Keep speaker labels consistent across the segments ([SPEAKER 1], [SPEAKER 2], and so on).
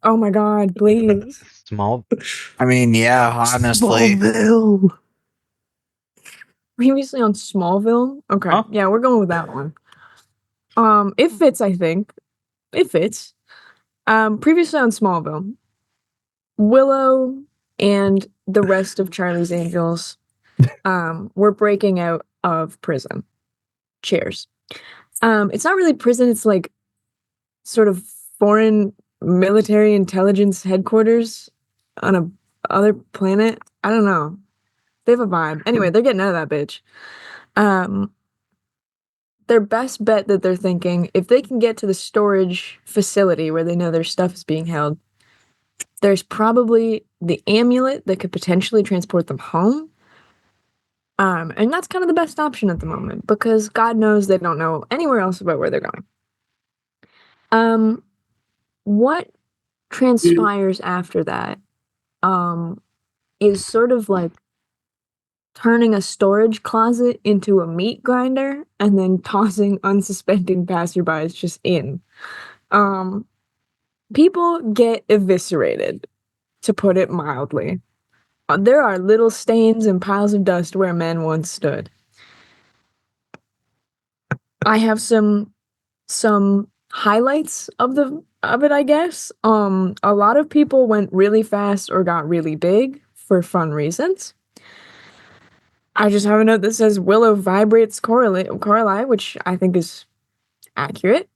[SPEAKER 1] Oh my god, please.
[SPEAKER 2] Small.
[SPEAKER 3] I mean, yeah, honestly.
[SPEAKER 1] Smallville. Previously on Smallville? Okay.
[SPEAKER 2] Huh?
[SPEAKER 1] Yeah, we're going with that one. It fits, I think. It fits. Previously on Smallville, Willow and the rest of Charlie's Angels were breaking out of prison. Cheers. It's not really prison, it's like sort of foreign military intelligence headquarters on a other planet. I don't know. They have a vibe. Anyway, they're getting out of that bitch. Their best bet that they're thinking, if they can get to the storage facility where they know their stuff is being held, there's probably the amulet that could potentially transport them home. And that's kind of the best option at the moment because God knows they don't know anywhere else about where they're going. What transpires after that is sort of like turning a storage closet into a meat grinder and then tossing unsuspecting passerbys just in. People get eviscerated, to put it mildly. There are little stains and piles of dust where men once stood. I have some highlights of it, I guess. A lot of people went really fast or got really big for fun reasons. I just have a note that says Willow vibrates Coralie, which I think is accurate.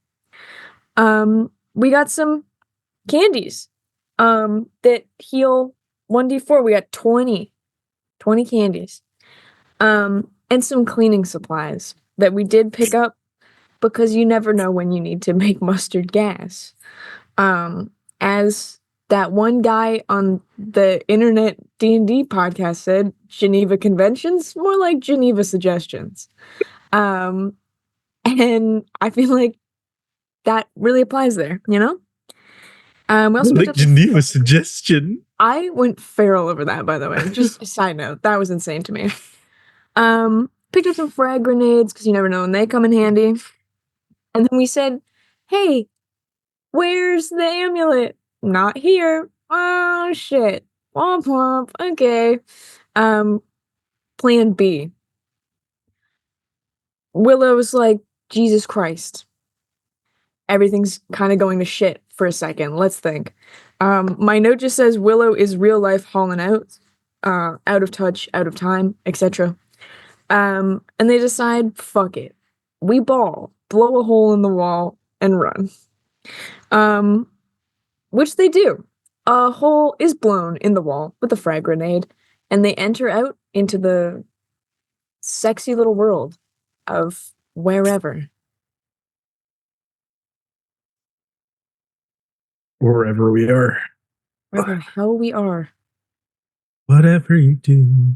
[SPEAKER 1] We got some candies that heal 1d4. We got 20 candies. And some cleaning supplies that we did pick up because you never know when you need to make mustard gas. As that one guy on the internet D&D podcast said, Geneva Conventions, more like Geneva Suggestions. And I feel like that really applies there, you know? We also
[SPEAKER 4] like Geneva Suggestion.
[SPEAKER 1] I went feral over that, by the way. Just a side note. That was insane to me. Picked up some frag grenades, because you never know when they come in handy. And then we said, hey, where's the amulet? Not here. Oh, shit. Womp womp. Okay. Plan B. Willow's like, Jesus Christ. Everything's kind of going to shit for a second. Let's think. My note just says Willow is real life hauling out, out of touch, out of time, etc. And they decide, fuck it. We blow a hole in the wall, and run. Which they do. A hole is blown in the wall with a frag grenade, and they enter out into the sexy little world of wherever.
[SPEAKER 4] Wherever we are.
[SPEAKER 1] Wherever the hell we are.
[SPEAKER 4] Whatever you do,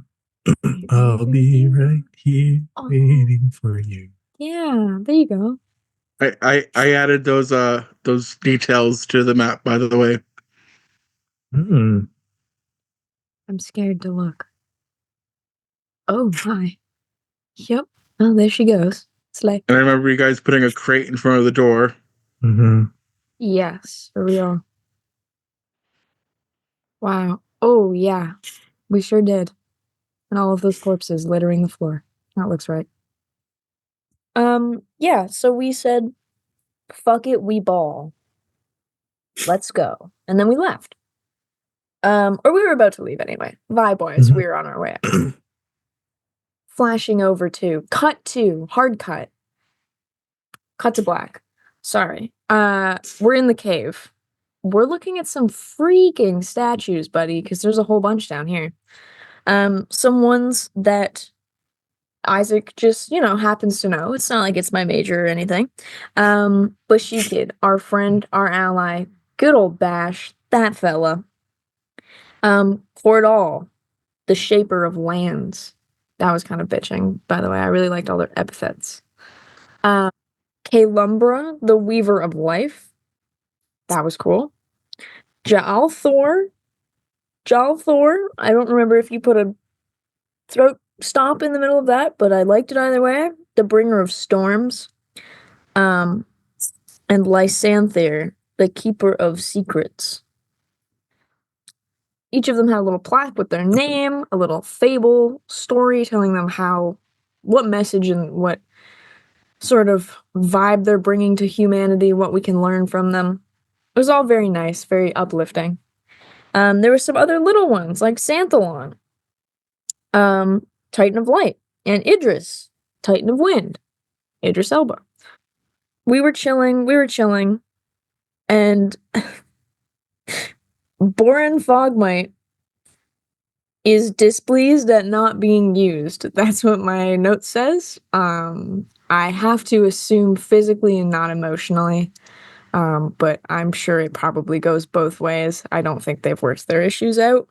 [SPEAKER 4] I'll be right here waiting for you.
[SPEAKER 1] Yeah, there you go.
[SPEAKER 5] I added those details to the map, by the way.
[SPEAKER 4] Mm.
[SPEAKER 1] I'm scared to look. Oh my. Yep. Oh, there she goes. Slay.
[SPEAKER 5] And I remember you guys putting a crate in front of the door.
[SPEAKER 4] Mm-hmm.
[SPEAKER 1] Yes, for real. Wow. Oh yeah. We sure did. And all of those corpses littering the floor. That looks right. Yeah, so we said, fuck it, we ball. Let's go. And then we left. Or we were about to leave anyway. Bye, boys. We were on our way out. Flashing over to hard cut. Cut to black. Sorry. We're in the cave. We're looking at some freaking statues, buddy, because there's a whole bunch down here. Some ones that Isaac just, happens to know. It's not like it's my major or anything. But she did. Our friend, our ally, good old Bash, that fella. Cordall, the shaper of lands. That was kind of bitching, by the way. I really liked all their epithets. Kalumbra, the weaver of life. That was cool. Jalthor. I don't remember if you put a throat stop in the middle of that, but I liked it either way. The bringer of storms. And Lysanther, the keeper of secrets. each of them had a little plaque with their name, a little fable story telling them what message and what sort of vibe they're bringing to humanity, what we can learn from them. It was all very nice, very uplifting. There were some other little ones like Santhalon, Titan of Light, and Idris, Titan of Wind, Idris Elba. We were chilling, and Boran Fogmite is displeased at not being used. That's what my note says. I have to assume physically and not emotionally. But I'm sure it probably goes both ways. I don't think they've worked their issues out.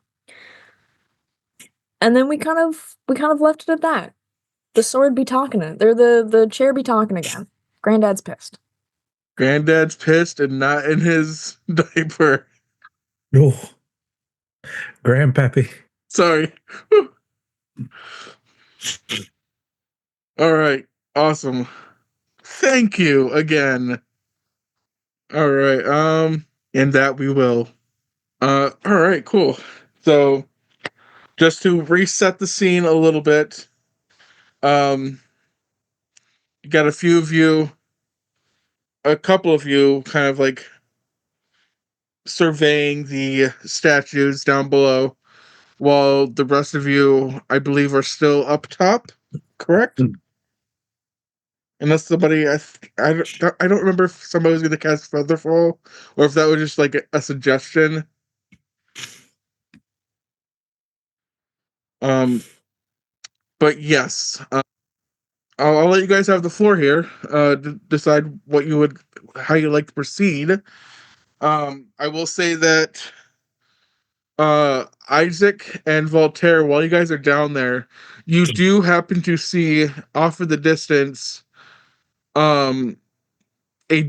[SPEAKER 1] And then we kind of left it at that. The sword be talking it. The chair be talking again. Granddad's pissed.
[SPEAKER 5] Granddad's pissed and not in his diaper.
[SPEAKER 4] No. Grandpappy.
[SPEAKER 5] Sorry. All right. Awesome. Thank you again. All right. And that we will. All right, cool. So just to reset the scene a little bit, you got a couple of you kind of like surveying the statues down below, while the rest of you, I believe, are still up top, correct? Unless somebody, I don't remember if somebody was going to cast Featherfall, or if that was just like a suggestion. But yes, I'll let you guys have the floor here. Decide how you like to proceed. I will say that Isaac and Voltaire, while you guys are down there, you do happen to see off in the distance, a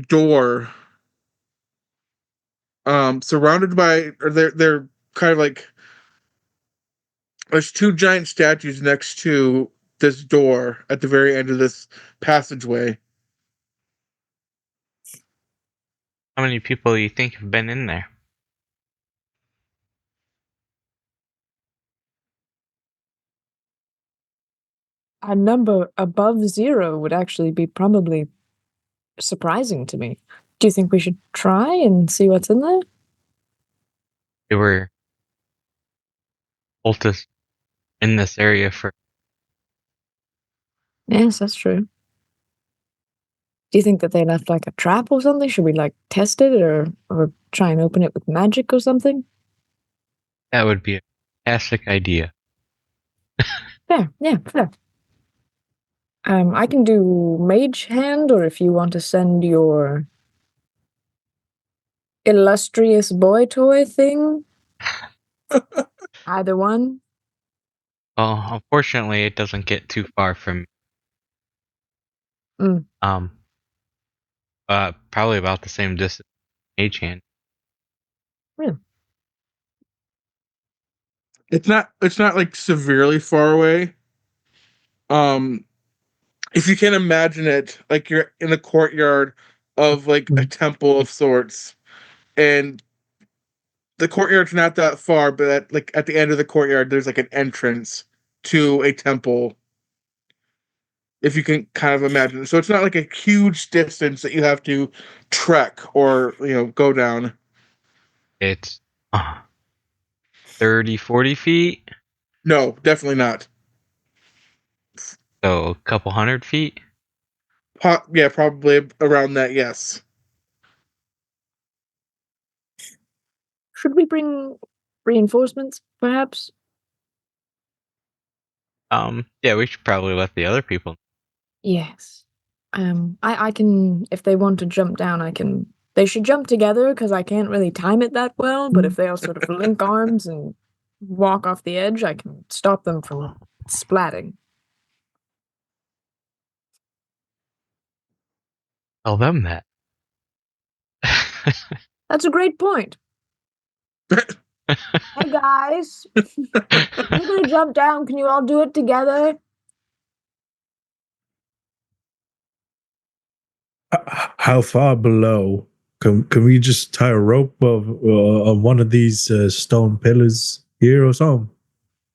[SPEAKER 5] door, surrounded by, or they're kind of like, there's two giant statues next to this door at the very end of this passageway.
[SPEAKER 2] How many people do you think have been in there?
[SPEAKER 1] A number above 0 would actually be probably surprising to me. Do you think we should try and see what's in there?
[SPEAKER 2] They were cultists in this area for.
[SPEAKER 1] Yes, that's true. Do you think that they left like a trap or something? Should we like test it or try and open it with magic or something?
[SPEAKER 2] That would be a fantastic idea.
[SPEAKER 1] Fair, yeah, fair. I can do Mage Hand, or if you want to send your illustrious boy toy thing. Either one.
[SPEAKER 2] Well, unfortunately, it doesn't get too far from.
[SPEAKER 1] Mm.
[SPEAKER 2] Probably about the same distance. Mage hand.
[SPEAKER 1] Really?
[SPEAKER 5] It's not like severely far away. If you can imagine it, like you're in a courtyard of like a temple of sorts, and the courtyard's not that far, but at the end of the courtyard, there's like an entrance to a temple. If you can kind of imagine it. So it's not like a huge distance that you have to trek or, go down.
[SPEAKER 2] It's 30, 40 feet.
[SPEAKER 5] No, definitely not.
[SPEAKER 2] So a couple 100 feet.
[SPEAKER 5] Yeah, probably around that, yes.
[SPEAKER 1] Should we bring reinforcements, perhaps?
[SPEAKER 2] Yeah, we should probably let the other people.
[SPEAKER 1] Yes. I can, if they want to jump down, they should jump together because I can't really time it that well, but if they all sort of link arms and walk off the edge, I can stop them from splatting.
[SPEAKER 2] Tell them that.
[SPEAKER 1] That's a great point. Hey guys, I'm gonna jump down. Can you all do it together?
[SPEAKER 4] How far below? Can we just tie a rope of one of these stone pillars Here or some.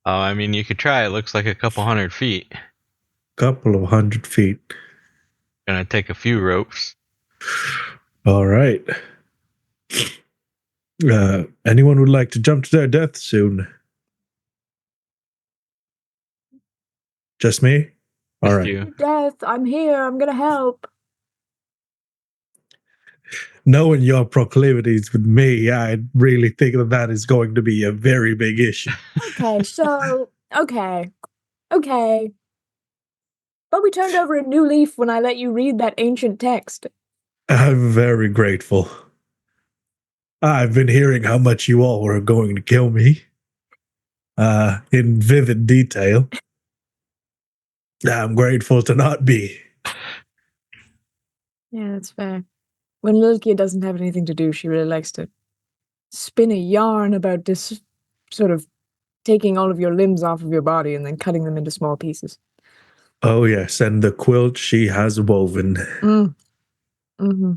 [SPEAKER 2] Oh, I mean, you could try. It looks like a couple 100 feet.
[SPEAKER 4] Couple of 100 feet.
[SPEAKER 2] Gonna take a few ropes.
[SPEAKER 4] All right. Anyone would like to jump to their death soon? Just me? All
[SPEAKER 2] Just
[SPEAKER 4] right.
[SPEAKER 2] you.
[SPEAKER 1] Death, I'm here. I'm gonna help.
[SPEAKER 4] Knowing your proclivities with me, I really think that is going to be a very big issue.
[SPEAKER 1] Okay, so okay. But we turned over a new leaf when I let you read that ancient text.
[SPEAKER 4] I'm very grateful. I've been hearing how much you all were going to kill me. In vivid detail. I'm grateful to not be.
[SPEAKER 1] Yeah, that's fair. When Lilkia doesn't have anything to do, she really likes to spin a yarn about this sort of taking all of your limbs off of your body and then cutting them into small pieces.
[SPEAKER 4] Oh, yes, and the quilt she has woven.
[SPEAKER 1] Mm-hmm.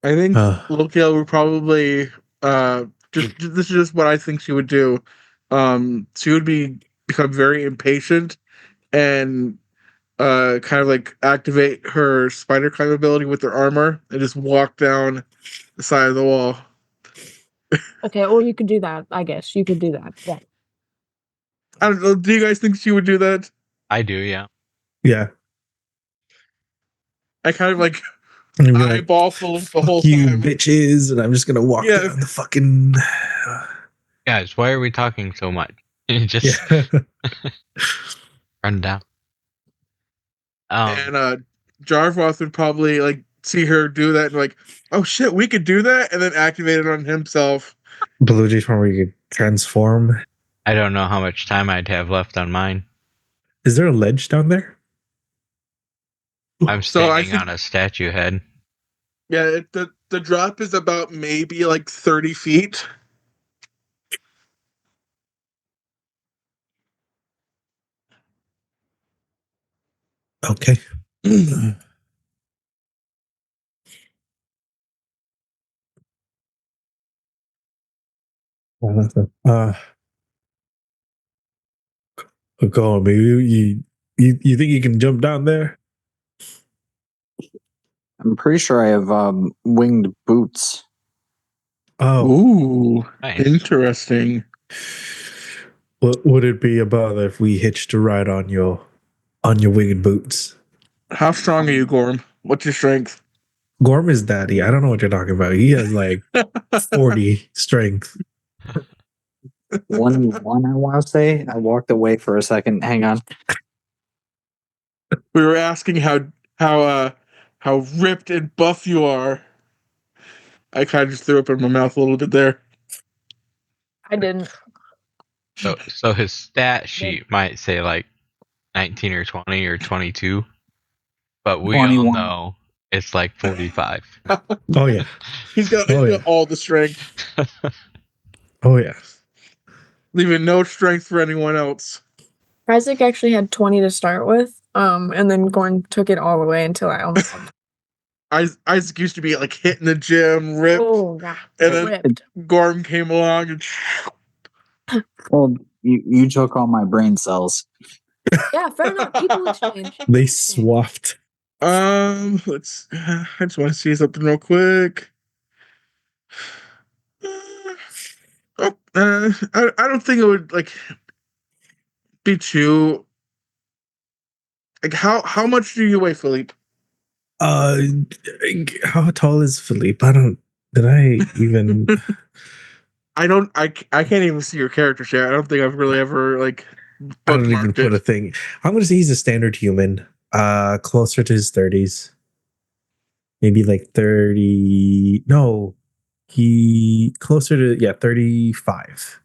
[SPEAKER 5] I think Lokiel would probably just this is just what I think she would do. She would become very impatient and kind of like activate her spider climb ability with her armor and just walk down the side of the wall.
[SPEAKER 1] Okay, or you could do that, I guess. You could do that. Yeah.
[SPEAKER 5] I don't know. Do you guys think she would do that?
[SPEAKER 2] I do, yeah.
[SPEAKER 4] Yeah.
[SPEAKER 5] I kind of like
[SPEAKER 4] And you'd be like,
[SPEAKER 5] eyeball full the whole
[SPEAKER 4] "Fuck you,
[SPEAKER 5] time.
[SPEAKER 4] bitches," and I'm just gonna walk
[SPEAKER 5] Yeah.
[SPEAKER 4] down the fucking.
[SPEAKER 2] Guys, why are we talking so much? Just
[SPEAKER 4] Yeah.
[SPEAKER 2] run down.
[SPEAKER 5] And Jarvoth would probably like see her do that and like, oh shit, we could do that, and then activate it on himself.
[SPEAKER 4] Belugi's one where you could transform.
[SPEAKER 2] I don't know how much time I'd have left on mine.
[SPEAKER 4] Is there a ledge down there?
[SPEAKER 2] I'm
[SPEAKER 5] So I
[SPEAKER 2] standing
[SPEAKER 5] think-
[SPEAKER 2] on a statue head.
[SPEAKER 5] Yeah, the drop is about maybe like 30 feet.
[SPEAKER 4] Okay. Go on, baby. You think you can jump down there?
[SPEAKER 3] I'm pretty sure I have winged boots.
[SPEAKER 4] Oh,
[SPEAKER 5] Ooh,
[SPEAKER 2] Nice.
[SPEAKER 5] interesting.
[SPEAKER 4] what would it be about if we hitched a ride on your winged boots?
[SPEAKER 5] How strong are you, Gorm? What's your strength?
[SPEAKER 4] Gorm is daddy. I don't know what you're talking about. He has like 40 strength.
[SPEAKER 3] 21, I want to say. I walked away for a second. Hang on.
[SPEAKER 5] We were asking how ripped and buff you are. I kind of just threw up in my mouth a little bit there.
[SPEAKER 1] I didn't.
[SPEAKER 2] So his stat sheet might say like 19 or 20 or 22, but we all
[SPEAKER 3] 21.
[SPEAKER 2] know it's like 45.
[SPEAKER 4] Oh yeah.
[SPEAKER 5] He's got all the strength,
[SPEAKER 4] Oh yeah.
[SPEAKER 5] leaving no strength for anyone else.
[SPEAKER 1] Isaac actually had 20 to start with, and then Gorn took it all away until I almost had
[SPEAKER 5] Isaac used to be like hitting the gym, ripped,
[SPEAKER 1] oh, yeah,
[SPEAKER 5] and then
[SPEAKER 1] ripped.
[SPEAKER 5] Gorm came along and
[SPEAKER 3] Well, you took all my brain cells.
[SPEAKER 1] Yeah, fair enough. People exchange.
[SPEAKER 4] They swapped.
[SPEAKER 5] let's. I just want to see something real quick. I don't think it would like be too. Like how much do you weigh, Philippe?
[SPEAKER 4] How tall is Philippe? I don't. Did I even?
[SPEAKER 5] I can't even see your character sheet. I don't think I've really ever like
[SPEAKER 4] I don't even
[SPEAKER 5] bookmarked
[SPEAKER 4] put a
[SPEAKER 5] it.
[SPEAKER 4] thing. I'm gonna say he's a standard human. Closer to his 30s. Maybe like 30. No, he closer to 35.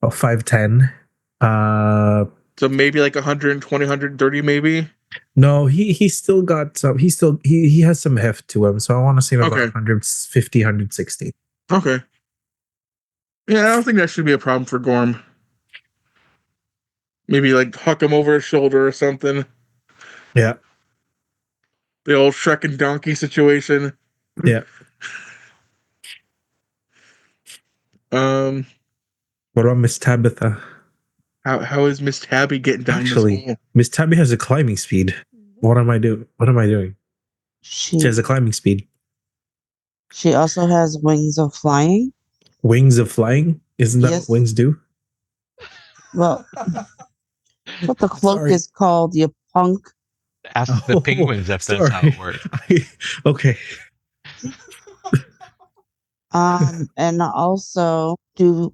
[SPEAKER 4] About 5'10".
[SPEAKER 5] So maybe like 120, 130 maybe.
[SPEAKER 4] No, he's still got some. He has some heft to him. So I want to say about
[SPEAKER 5] Okay.
[SPEAKER 4] 150, 160.
[SPEAKER 5] Okay. Yeah, I don't think that should be a problem for Gorm. Maybe like huck him over his shoulder or something.
[SPEAKER 4] Yeah.
[SPEAKER 5] The old Shrek and Donkey situation.
[SPEAKER 4] Yeah.
[SPEAKER 5] Um,
[SPEAKER 4] What about Miss Tabitha?
[SPEAKER 5] how is Miss Tabby getting down this
[SPEAKER 4] Actually,
[SPEAKER 5] hole?
[SPEAKER 4] Miss Tabby has a climbing speed. What am I doing? What am I doing? She has a climbing speed.
[SPEAKER 6] She also has wings of flying.
[SPEAKER 4] Wings of flying? Isn't that
[SPEAKER 6] Yes.
[SPEAKER 4] what wings do?
[SPEAKER 6] Well, what the cloak
[SPEAKER 4] Sorry.
[SPEAKER 6] is called, you punk.
[SPEAKER 2] Ask the penguins if that's how it works.
[SPEAKER 4] Okay.
[SPEAKER 6] And also, do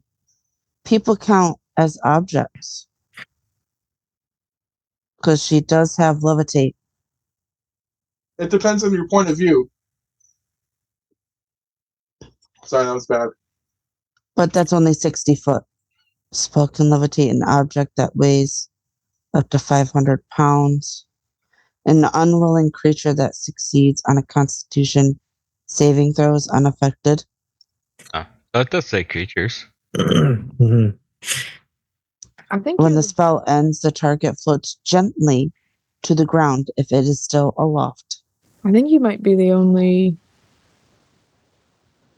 [SPEAKER 6] people count as objects? Because she does have levitate.
[SPEAKER 5] It depends on your point of view. Sorry, that was bad.
[SPEAKER 6] But that's only 60 foot. Spell can levitate an object that weighs up to 500 pounds. An unwilling creature that succeeds on a constitution saving throw is unaffected.
[SPEAKER 2] Oh, that does say creatures.
[SPEAKER 4] Mhm.
[SPEAKER 1] I think
[SPEAKER 6] When
[SPEAKER 1] you-
[SPEAKER 6] the spell ends, the target floats gently to the ground if it is still aloft.
[SPEAKER 1] I think you might be the only.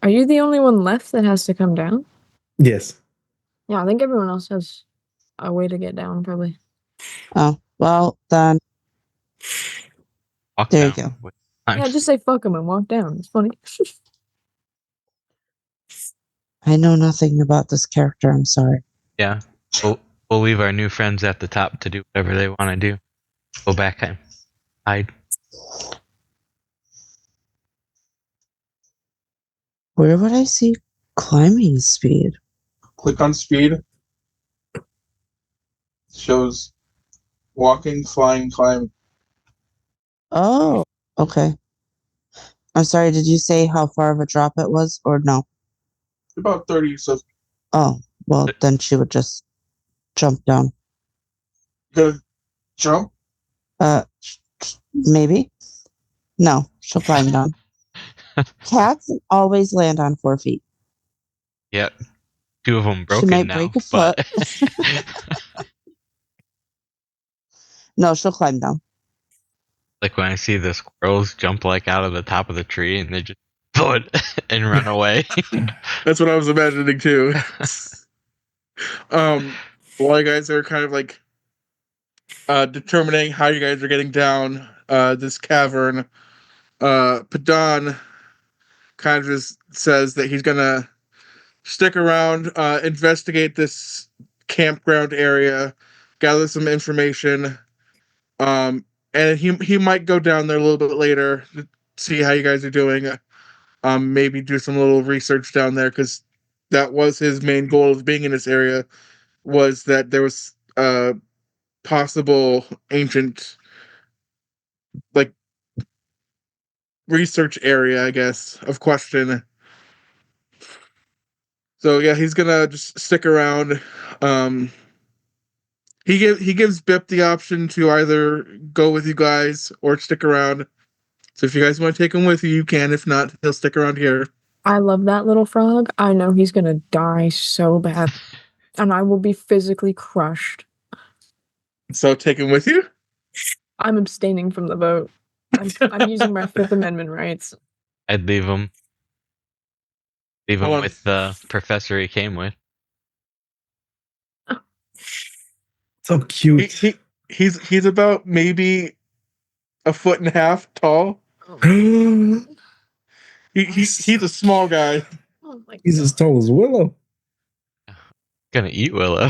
[SPEAKER 1] Are you the only one left that has to come down?
[SPEAKER 4] Yes.
[SPEAKER 1] Yeah, I think everyone else has a way to get down, probably.
[SPEAKER 6] Oh, well, then
[SPEAKER 2] Walk
[SPEAKER 6] there you
[SPEAKER 2] down
[SPEAKER 6] go.
[SPEAKER 2] with
[SPEAKER 1] Yeah,
[SPEAKER 2] time.
[SPEAKER 1] just say fuck him and walk down. It's funny.
[SPEAKER 6] I know nothing about this character. I'm sorry.
[SPEAKER 2] Yeah. We'll leave our new friends at the top to do whatever they want to do. Go back and hide.
[SPEAKER 6] Where would I see climbing speed?
[SPEAKER 5] Click on speed. Shows walking, flying, climb.
[SPEAKER 6] Oh, okay. I'm sorry. Did you say how far of a drop it was, or no?
[SPEAKER 5] About 30. So
[SPEAKER 6] Oh, well, then she would just jump down.
[SPEAKER 5] you gotta jump.
[SPEAKER 6] Maybe. No, she'll climb down. Cats always land on 4 feet.
[SPEAKER 2] Yep. 2 of them
[SPEAKER 6] She
[SPEAKER 2] broken
[SPEAKER 6] might
[SPEAKER 2] now.
[SPEAKER 6] break a
[SPEAKER 2] But
[SPEAKER 6] No, she'll climb down.
[SPEAKER 2] like when I see the squirrels jump like out of the top of the tree and they just foot and run away.
[SPEAKER 5] That's what I was imagining too. While you guys are kind of like determining how you guys are getting down this cavern, Padan kind of just says that he's gonna stick around, investigate this campground area, gather some information, and he might go down there a little bit later to see how you guys are doing. Maybe do some little research down there because that was his main goal of being in this area, was that there was possible ancient like research area, I guess, of question. So yeah, he's gonna just stick around. He gives Bip the option to either go with you guys or stick around. So if you guys want to take him with you, you can. If not, he'll stick around here.
[SPEAKER 1] I love that little frog. I know he's gonna die so bad, and I will be physically crushed.
[SPEAKER 5] So take him with you.
[SPEAKER 1] I'm abstaining from the vote. I'm using my Fifth Amendment rights.
[SPEAKER 2] I'd leave him. Leave him
[SPEAKER 5] Hold on.
[SPEAKER 2] with the professor he came with.
[SPEAKER 4] So cute.
[SPEAKER 5] He's about maybe 1.5 feet tall. He's a small guy.
[SPEAKER 1] Oh my
[SPEAKER 4] He's as tall as Willow.
[SPEAKER 2] Gonna eat Willow.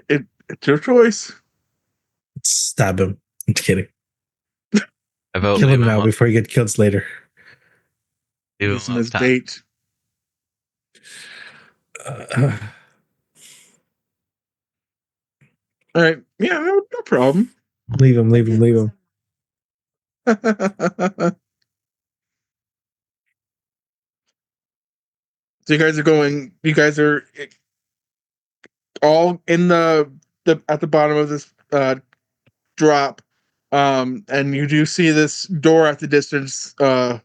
[SPEAKER 5] It's your choice.
[SPEAKER 4] Stab him. I'm just kidding.
[SPEAKER 2] I vote
[SPEAKER 4] Kill
[SPEAKER 2] leave
[SPEAKER 4] him
[SPEAKER 2] him,
[SPEAKER 4] now before he gets killed later.
[SPEAKER 2] leave
[SPEAKER 5] Use
[SPEAKER 2] him
[SPEAKER 5] him as
[SPEAKER 2] time.
[SPEAKER 5] bait. All right. Yeah, no problem.
[SPEAKER 4] Leave him. Leave him. Leave him.
[SPEAKER 5] So you guys are all in the at the bottom of this drop, and you do see this door at the distance, kind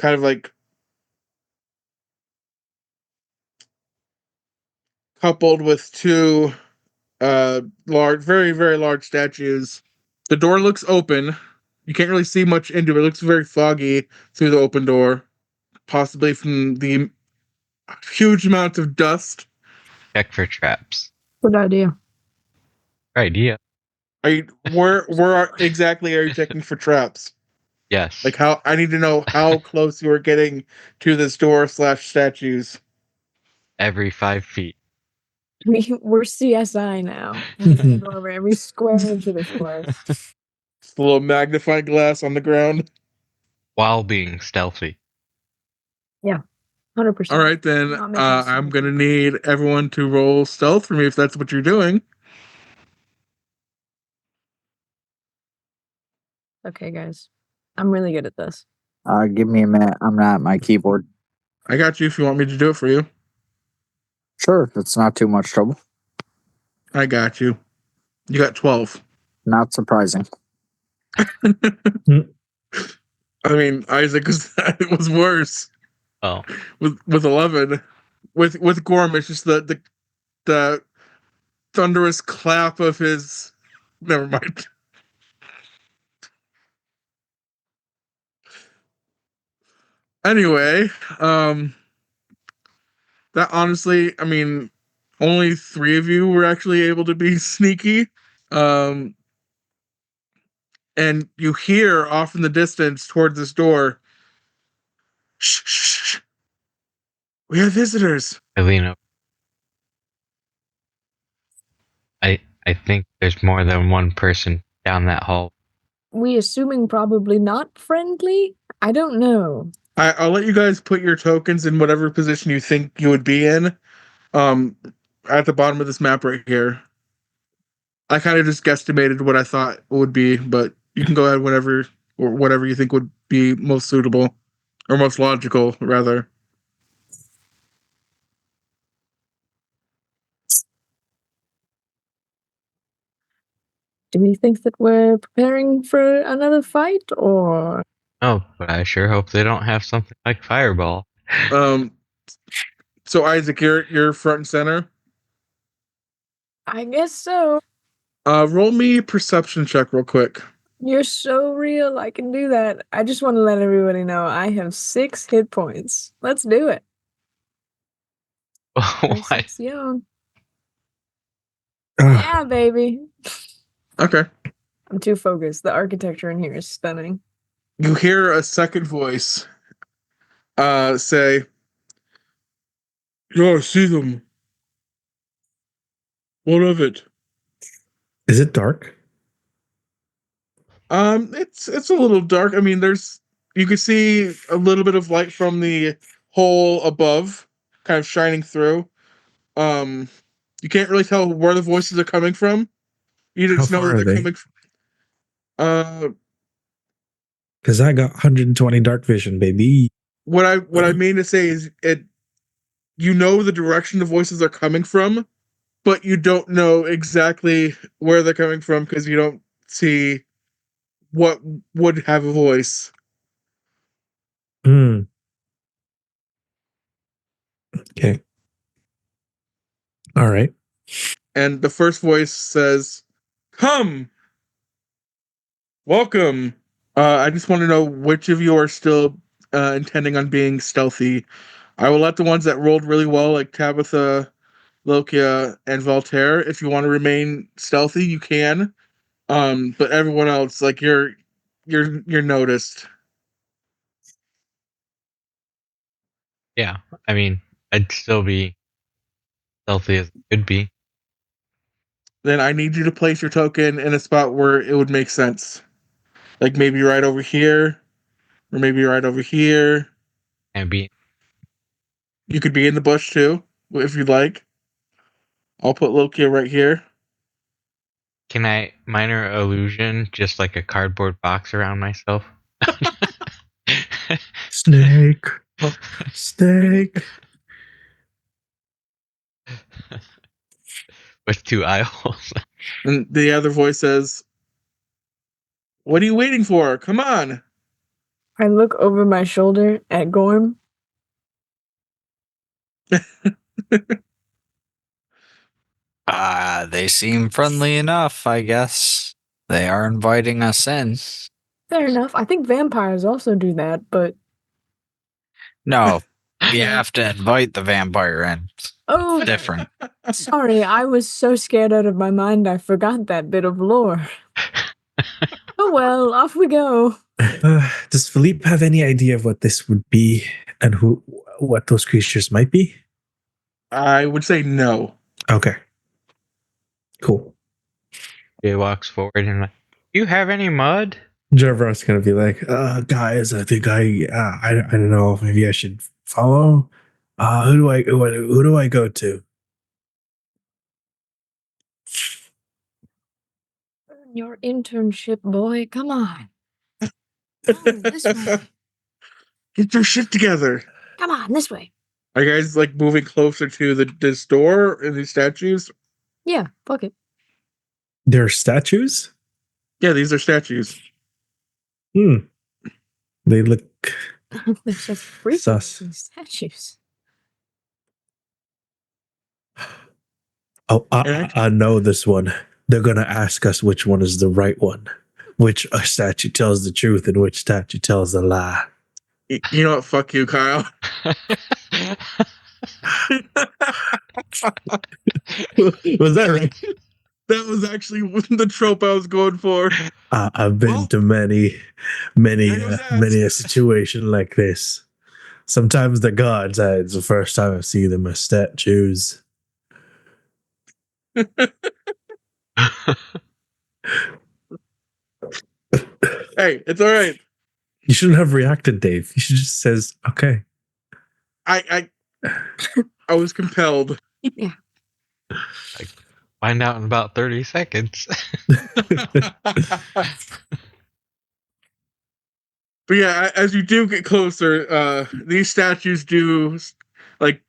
[SPEAKER 5] of like coupled with two large, very very large statues. The door looks open. You can't really see much into it. It looks very foggy through the open door, possibly from the huge amount of dust.
[SPEAKER 2] Check for traps.
[SPEAKER 1] Good idea.
[SPEAKER 2] Idea.
[SPEAKER 5] Where exactly are you checking for traps?
[SPEAKER 2] Yes.
[SPEAKER 5] Like how I need to know how close you are getting to this door / statues.
[SPEAKER 2] Every 5 feet.
[SPEAKER 1] We're CSI now. We're gonna go over every square inch of this place.
[SPEAKER 5] Just a little magnifying glass on the ground.
[SPEAKER 2] While being stealthy.
[SPEAKER 1] 100%.
[SPEAKER 5] All right, then
[SPEAKER 1] Not making
[SPEAKER 5] I'm
[SPEAKER 1] sense.
[SPEAKER 5] gonna need everyone to roll stealth for me if that's what you're doing.
[SPEAKER 1] Okay, guys. I'm really good at this.
[SPEAKER 3] Give me a minute. I'm not at my keyboard.
[SPEAKER 5] I got you if you want me to do it for you.
[SPEAKER 3] Sure, it's not too much trouble.
[SPEAKER 5] I got you. You got 12.
[SPEAKER 3] Not surprising.
[SPEAKER 5] I mean, Isaac was worse
[SPEAKER 2] Oh.
[SPEAKER 5] with 11. With Gorm, it's just the thunderous clap of his. Never mind. Anyway, that honestly, I mean, only 3 of you were actually able to be sneaky. Um, and you hear off in the distance toward this door, shh, shh, shh. We have visitors.
[SPEAKER 2] I lean up. I think there's more than one person down that hall.
[SPEAKER 1] We assuming probably not friendly? I don't know.
[SPEAKER 5] I'll let you guys put your tokens in whatever position you think you would be in. At the bottom of this map right here. I kind of just guesstimated what I thought it would be, but you can go ahead whatever you think would be most suitable or most logical, rather.
[SPEAKER 1] Do we think that we're preparing for another fight, or
[SPEAKER 2] Oh, but I sure hope they don't have something like Fireball.
[SPEAKER 5] So Isaac, you're front and center.
[SPEAKER 1] I guess so.
[SPEAKER 5] Roll me perception check real quick.
[SPEAKER 1] You're so real, I can do that. I just want to let everybody know I have 6 hit points. Let's do it.
[SPEAKER 2] What?
[SPEAKER 1] Perception.
[SPEAKER 4] Ah,
[SPEAKER 1] Yeah, baby.
[SPEAKER 5] Okay.
[SPEAKER 1] I'm too focused. The architecture in here is stunning.
[SPEAKER 5] You hear a second voice say, "Yeah, I see them. What of it?"
[SPEAKER 4] is it dark?
[SPEAKER 5] It's a little dark. I mean, you can see a little bit of light from the hole above, kind of shining through. You can't really tell where the voices are coming from. You
[SPEAKER 4] How
[SPEAKER 5] just know
[SPEAKER 4] far
[SPEAKER 5] that
[SPEAKER 4] are
[SPEAKER 5] they're
[SPEAKER 4] they?
[SPEAKER 5] coming from.
[SPEAKER 4] Because I got 120 dark vision, baby.
[SPEAKER 5] What I mean to say is you know the direction the voices are coming from, but you don't know exactly where they're coming from because you don't see what would have a voice.
[SPEAKER 4] Hmm. Okay. All right.
[SPEAKER 5] And the first voice says, "Come, welcome." I just want to know which of you are still intending on being stealthy. I will let the ones that rolled really well, like Tabitha, Lokia, and Voltaire. If you want to remain stealthy, you can. But everyone else, like you're noticed.
[SPEAKER 2] Yeah, I mean, I'd still be stealthy as it could be.
[SPEAKER 5] Then I need you to place your token in a spot where it would make sense. Like maybe right over here, or maybe right over here.
[SPEAKER 2] And be
[SPEAKER 5] You could be in the bush too, if you'd like. I'll put Lokia right here.
[SPEAKER 2] Can I minor illusion just like a cardboard box around myself?
[SPEAKER 4] Snake. Oh, snake.
[SPEAKER 2] With 2 eye holes.
[SPEAKER 5] And the other voice says, "What are you waiting for? Come on."
[SPEAKER 1] I look over my shoulder at Gorm.
[SPEAKER 3] They seem friendly enough, I guess. They are inviting us in.
[SPEAKER 1] Fair enough. I think vampires also do that, but
[SPEAKER 3] No, You have to invite the vampire in.
[SPEAKER 1] Oh,
[SPEAKER 3] Different.
[SPEAKER 1] sorry, I was so scared out of my mind I forgot that bit of lore. Oh well, off we go.
[SPEAKER 4] Does Philippe have any idea of what this would be and what those creatures might be?
[SPEAKER 5] I would say no.
[SPEAKER 4] Okay. Cool.
[SPEAKER 2] He walks forward and like, you have any mud?
[SPEAKER 4] Jervar's gonna be like, guys, I think I don't know, maybe I should follow. Who do I go to?
[SPEAKER 1] Your internship, boy. Come on. Come on, this way.
[SPEAKER 5] Get your shit together.
[SPEAKER 1] Come on, this way.
[SPEAKER 5] Are you guys like moving closer to this door and these statues?
[SPEAKER 1] Yeah, fuck it.
[SPEAKER 4] They're statues?
[SPEAKER 5] Yeah, these are statues.
[SPEAKER 4] They look
[SPEAKER 1] They're such freaky
[SPEAKER 4] sus.
[SPEAKER 1] statues.
[SPEAKER 4] Oh, I know this one. They're gonna ask us which one is the right one. Which statue tells the truth and which statue tells the lie.
[SPEAKER 5] You know what? Fuck you, Kyle.
[SPEAKER 4] Was that right?
[SPEAKER 5] That was actually the trope I was going for.
[SPEAKER 4] I've been to many a situation like this. Sometimes the gods. It's the first time I see them as statues.
[SPEAKER 5] Hey, it's all right.
[SPEAKER 4] You shouldn't have reacted, Dave. You should just says, okay.
[SPEAKER 5] I was compelled.
[SPEAKER 1] Yeah.
[SPEAKER 2] Find out in about 30 seconds.
[SPEAKER 5] But yeah, as you do get closer, these statues do like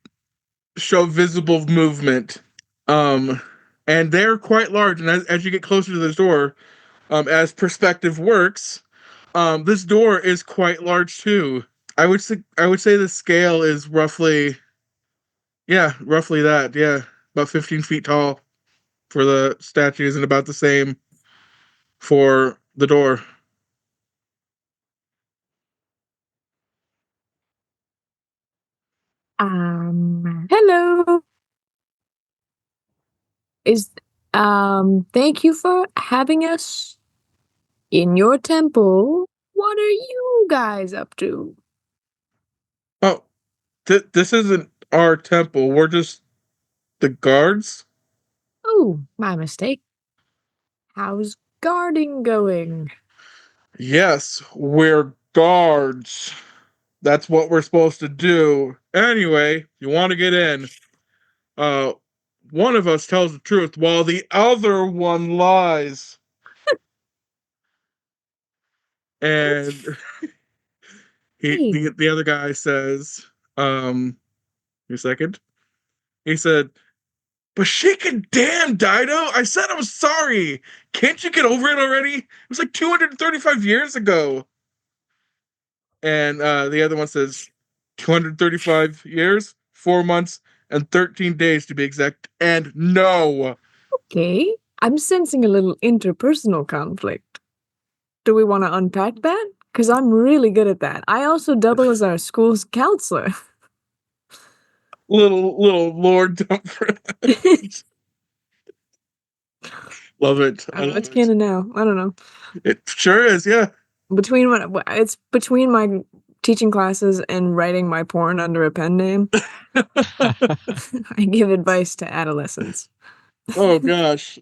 [SPEAKER 5] show visible movement. And they're quite large. And as you get closer to this door, as perspective works, this door is quite large too. I would say the scale is roughly that. Yeah, about 15 feet tall for the statues and about the same for the door.
[SPEAKER 1] Hello. Thank you for having us in your temple. What are you guys up to?
[SPEAKER 5] Oh, this isn't our temple. We're just the guards.
[SPEAKER 1] Oh, my mistake. How's guarding going?
[SPEAKER 5] Yes, we're guards. That's what we're supposed to do. Anyway, you want to get in. One of us tells the truth while the other one lies. And the other guy says, a second. He said, but shake it damn, Dido. I said I'm sorry. Can't you get over it already? It was like 235 years ago. And the other one says, 235 years, 4 months, and 13 days to be exact. And no.
[SPEAKER 1] Okay, I'm sensing a little interpersonal conflict. Do we want to unpack that? Because I'm really good at that. I also double as our school's counselor.
[SPEAKER 5] Little Lord Dumfries. Love it. I love
[SPEAKER 1] It's
[SPEAKER 5] it.
[SPEAKER 1] canon now. I don't know.
[SPEAKER 5] It sure is, yeah.
[SPEAKER 1] It's between my teaching classes and writing my porn under a pen name. I give advice to adolescents.
[SPEAKER 5] Oh gosh.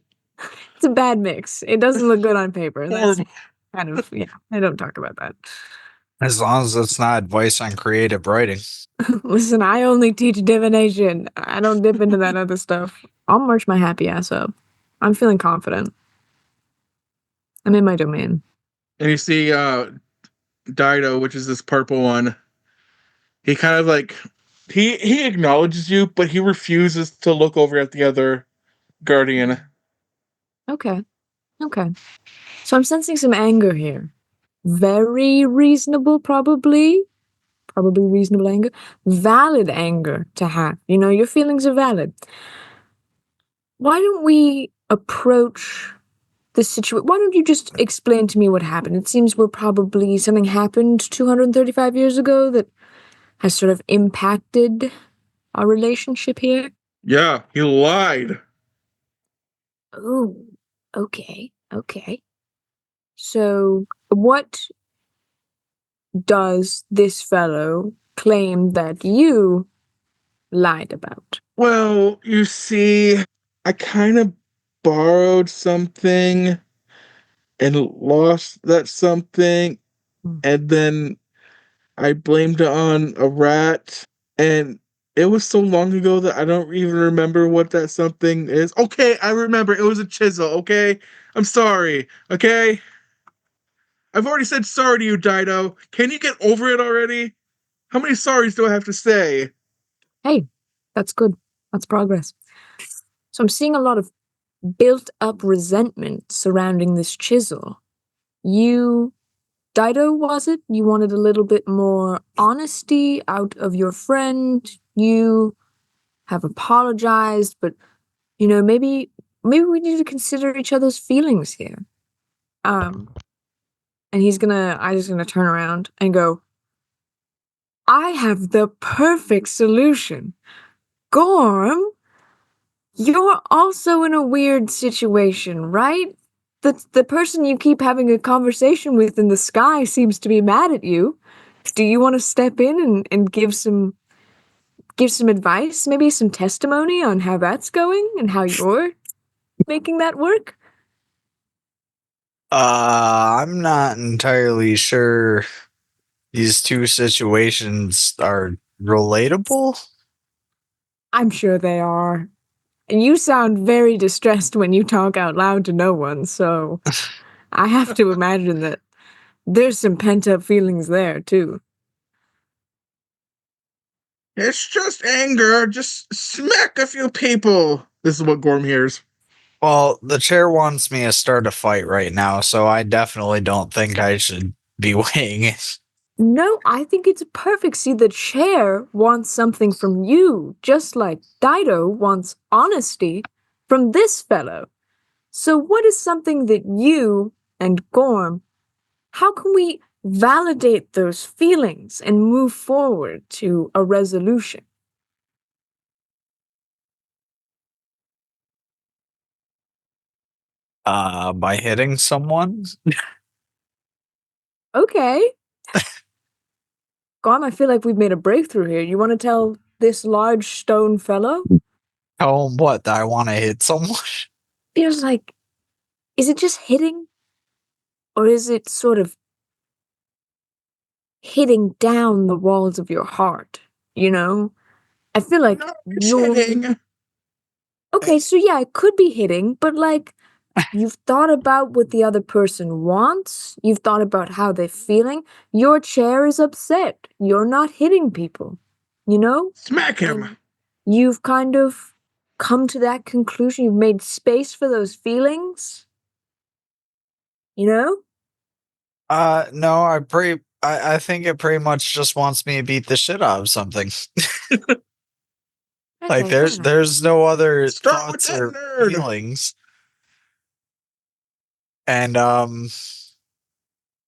[SPEAKER 1] It's a bad mix. It doesn't look good on paper. That's
[SPEAKER 5] Horrible.
[SPEAKER 1] kind of, yeah, I don't talk about that.
[SPEAKER 3] As long as it's not advice on creative writing.
[SPEAKER 1] Listen, I only teach divination. I don't dip into that other stuff. I'll march my happy ass up. I'm feeling confident. I'm in my domain.
[SPEAKER 5] And you see Dido, which is this purple one. He kind of like he acknowledges you, but he refuses to look over at the other guardian.
[SPEAKER 1] Okay. So I'm sensing some anger here. Very reasonable, probably reasonable anger. Valid anger to have. You know, your feelings are valid. Why don't we approach the situation? Why don't you just explain to me what happened? It seems something happened 235 years ago that has sort of impacted our relationship here?
[SPEAKER 5] Yeah, he lied.
[SPEAKER 1] Oh, okay. So, what does this fellow claim that you lied about?
[SPEAKER 5] Well, you see, I kind of borrowed something and lost that something, and then I blamed it on a rat, and it was so long ago that I don't even remember what that something is. Okay, I remember. It was a chisel, okay? I'm sorry, okay? I've already said sorry to you, Dido. Can you get over it already? How many sorries do I have to say?
[SPEAKER 1] Hey, that's good. That's progress. So I'm seeing a lot of built up resentment surrounding this chisel. Dido, was it? You wanted a little bit more honesty out of your friend. You have apologized, but maybe we need to consider each other's feelings here. And I'm just gonna turn around and go, I have the perfect solution. Gorm, you're also in a weird situation, right? The person you keep having a conversation with in the sky seems to be mad at you. Do you want to step in and give some advice, maybe some testimony on how that's going and how you're making that work?
[SPEAKER 3] I'm not entirely sure these two situations are relatable.
[SPEAKER 1] I'm sure they are. And you sound very distressed when you talk out loud to no one, so I have to imagine that there's some pent-up feelings there, too.
[SPEAKER 5] It's just anger. Just smack a few people. This is what Gorm hears.
[SPEAKER 3] Well, the chair wants me to start a fight right now, so I definitely don't think I should be weighing it.
[SPEAKER 1] No, I think it's perfect. See, the chair wants something from you, just like Dido wants honesty from this fellow. So what is something that you and Gorm, how can we validate those feelings and move forward to a resolution?
[SPEAKER 3] By hitting someone?
[SPEAKER 1] Okay. Gorm, I feel like we've made a breakthrough here. You want to tell this large stone fellow?
[SPEAKER 3] Tell him what? That I want to hit someone?
[SPEAKER 1] Feels like, is it just hitting? Or is it sort of hitting down the walls of your heart? I feel like
[SPEAKER 5] No, it's
[SPEAKER 1] you're
[SPEAKER 5] hitting.
[SPEAKER 1] okay. So yeah, it could be hitting, but like you've thought about what the other person wants. You've thought about how they're feeling. Your chair is upset. You're not hitting people, you know?
[SPEAKER 5] Smack him.
[SPEAKER 1] And you've kind of come to that conclusion. You've made space for those feelings, you know?
[SPEAKER 3] No, I think it pretty much just wants me to beat the shit out of something. Like
[SPEAKER 1] Okay, fair enough.
[SPEAKER 3] there's no other
[SPEAKER 5] Start with
[SPEAKER 3] thoughts
[SPEAKER 5] that
[SPEAKER 3] or
[SPEAKER 5] nerd.
[SPEAKER 3] feelings. And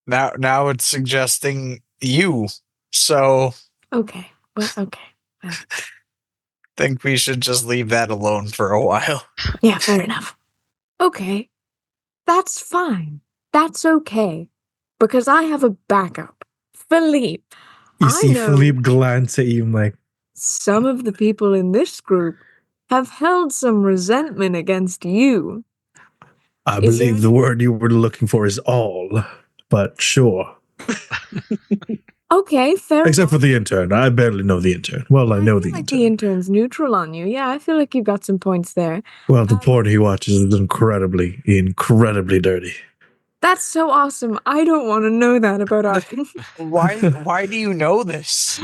[SPEAKER 3] now it's suggesting you. So
[SPEAKER 1] Okay. Well, okay.
[SPEAKER 3] think we should just leave that alone for a while.
[SPEAKER 1] Yeah, fair enough. Okay. That's fine. That's okay. Because I have a backup. Philippe.
[SPEAKER 4] You
[SPEAKER 1] I
[SPEAKER 4] see
[SPEAKER 1] know
[SPEAKER 4] Philippe glance at you like,
[SPEAKER 1] some of the people in this group have held some resentment against you.
[SPEAKER 4] I
[SPEAKER 1] Is
[SPEAKER 4] believe
[SPEAKER 1] there
[SPEAKER 4] the word you were looking for is all, but sure.
[SPEAKER 1] Okay, fair
[SPEAKER 4] Except for
[SPEAKER 1] enough.
[SPEAKER 4] the intern. I barely know the intern. Well, I know
[SPEAKER 1] feel
[SPEAKER 4] the
[SPEAKER 1] like
[SPEAKER 4] intern.
[SPEAKER 1] the intern's neutral on you. Yeah, I feel like you've got some points there.
[SPEAKER 4] Well, the porn he watches is incredibly, incredibly dirty.
[SPEAKER 1] That's so awesome. I don't want to know that about our.
[SPEAKER 3] Why do you know this?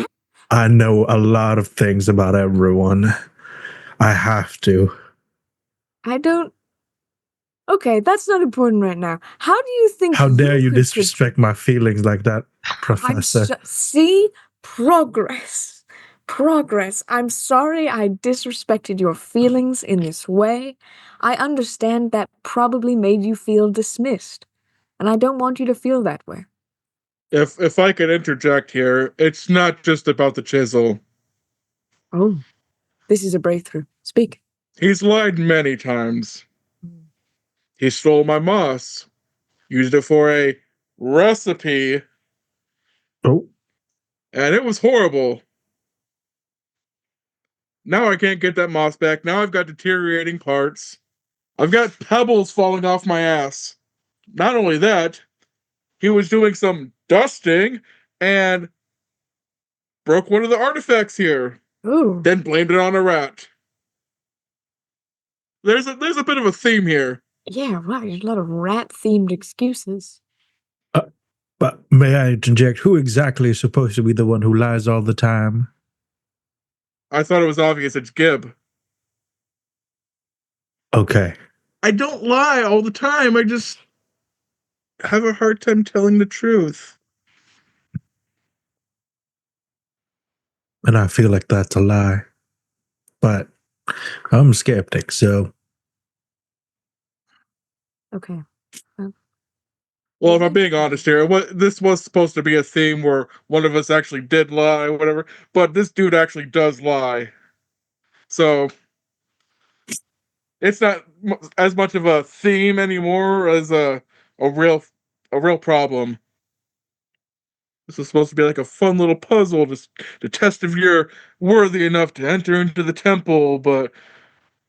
[SPEAKER 4] I know a lot of things about everyone. I have to.
[SPEAKER 1] I don't. Okay, that's not important right now. How do you think
[SPEAKER 4] How dare you
[SPEAKER 1] could
[SPEAKER 4] disrespect my feelings like that, Professor?
[SPEAKER 1] see progress. Progress. I'm sorry I disrespected your feelings in this way. I understand that probably made you feel dismissed, and I don't want you to feel that way.
[SPEAKER 5] If I could interject here, it's not just about the chisel.
[SPEAKER 1] Oh, this is a breakthrough. Speak.
[SPEAKER 5] He's lied many times. He stole my moss, used it for a recipe,
[SPEAKER 4] Oh,
[SPEAKER 5] and it was horrible. Now I can't get that moss back. Now I've got deteriorating parts. I've got pebbles falling off my ass. Not only that, he was doing some dusting and broke one of the artifacts here.
[SPEAKER 1] Ooh.
[SPEAKER 5] Then blamed it on a rat. There's a bit of a theme here.
[SPEAKER 1] Yeah, wow, there's a lot of rat-themed excuses.
[SPEAKER 4] but may I interject? Who exactly is supposed to be the one who lies all the time?
[SPEAKER 5] I thought it was obvious it's Gib.
[SPEAKER 4] Okay.
[SPEAKER 5] I don't lie all the time. I just have a hard time telling the truth.
[SPEAKER 4] And I feel like that's a lie. But I'm a skeptic, so
[SPEAKER 1] Okay.
[SPEAKER 5] Well, if I'm being honest here, this was supposed to be a theme where one of us actually did lie, whatever. But this dude actually does lie, so it's not as much of a theme anymore as a real problem. This is supposed to be like a fun little puzzle to test if you're worthy enough to enter into the temple, but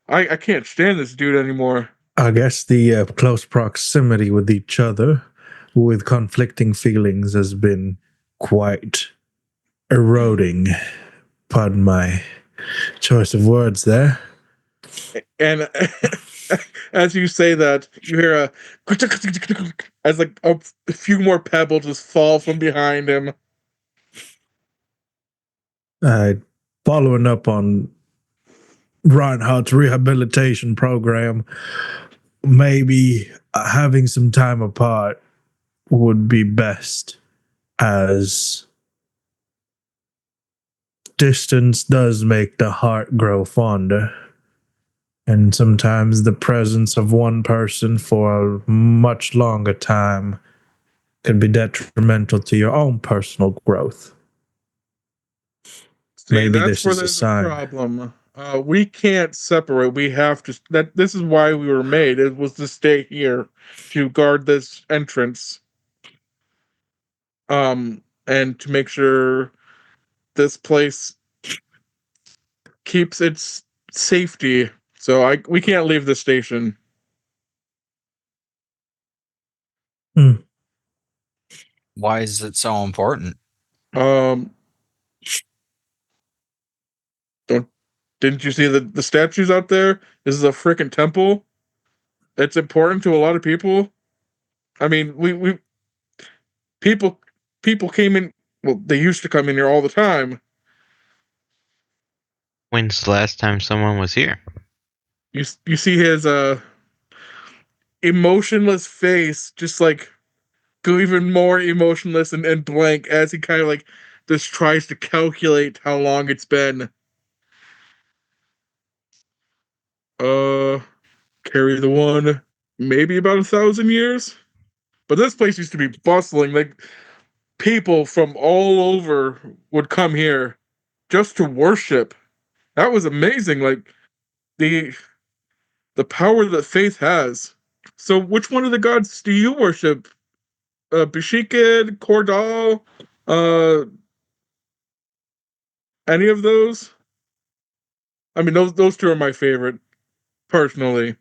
[SPEAKER 5] I can't stand this dude anymore.
[SPEAKER 4] I guess the close proximity with each other, with conflicting feelings, has been quite eroding. Pardon my choice of words there.
[SPEAKER 5] And as you say that, you hear a as like a few more pebbles just fall from behind him.
[SPEAKER 4] Following up on Reinhardt's rehabilitation program, maybe having some time apart would be best, as distance does make the heart grow fonder. And sometimes the presence of one person for a much longer time can be detrimental to your own personal growth.
[SPEAKER 5] See,
[SPEAKER 4] Maybe
[SPEAKER 5] that's
[SPEAKER 4] this
[SPEAKER 5] where
[SPEAKER 4] is a
[SPEAKER 5] there's
[SPEAKER 4] sign.
[SPEAKER 5] problem. We can't separate. We have to. This is why we were made. It was to stay here to guard this entrance. And to make sure this place keeps its safety. So we can't leave the station.
[SPEAKER 3] Why is it so important?
[SPEAKER 5] Um, didn't you see the statues out there? This is a freaking temple. It's important to a lot of people. I mean, we people came in. Well, they used to come in here all the time.
[SPEAKER 2] When's the last time someone was here?
[SPEAKER 5] You see his emotionless face, just like go even more emotionless and blank as he kind of like just tries to calculate how long it's been. Carry the one, maybe about 1,000 years. But this place used to be bustling. Like people from all over would come here just to worship. That was amazing. Like the power that faith has. So, which one of the gods do you worship? Bashikid, Cordal, uh, any of those? I mean, those two are my favorite, personally.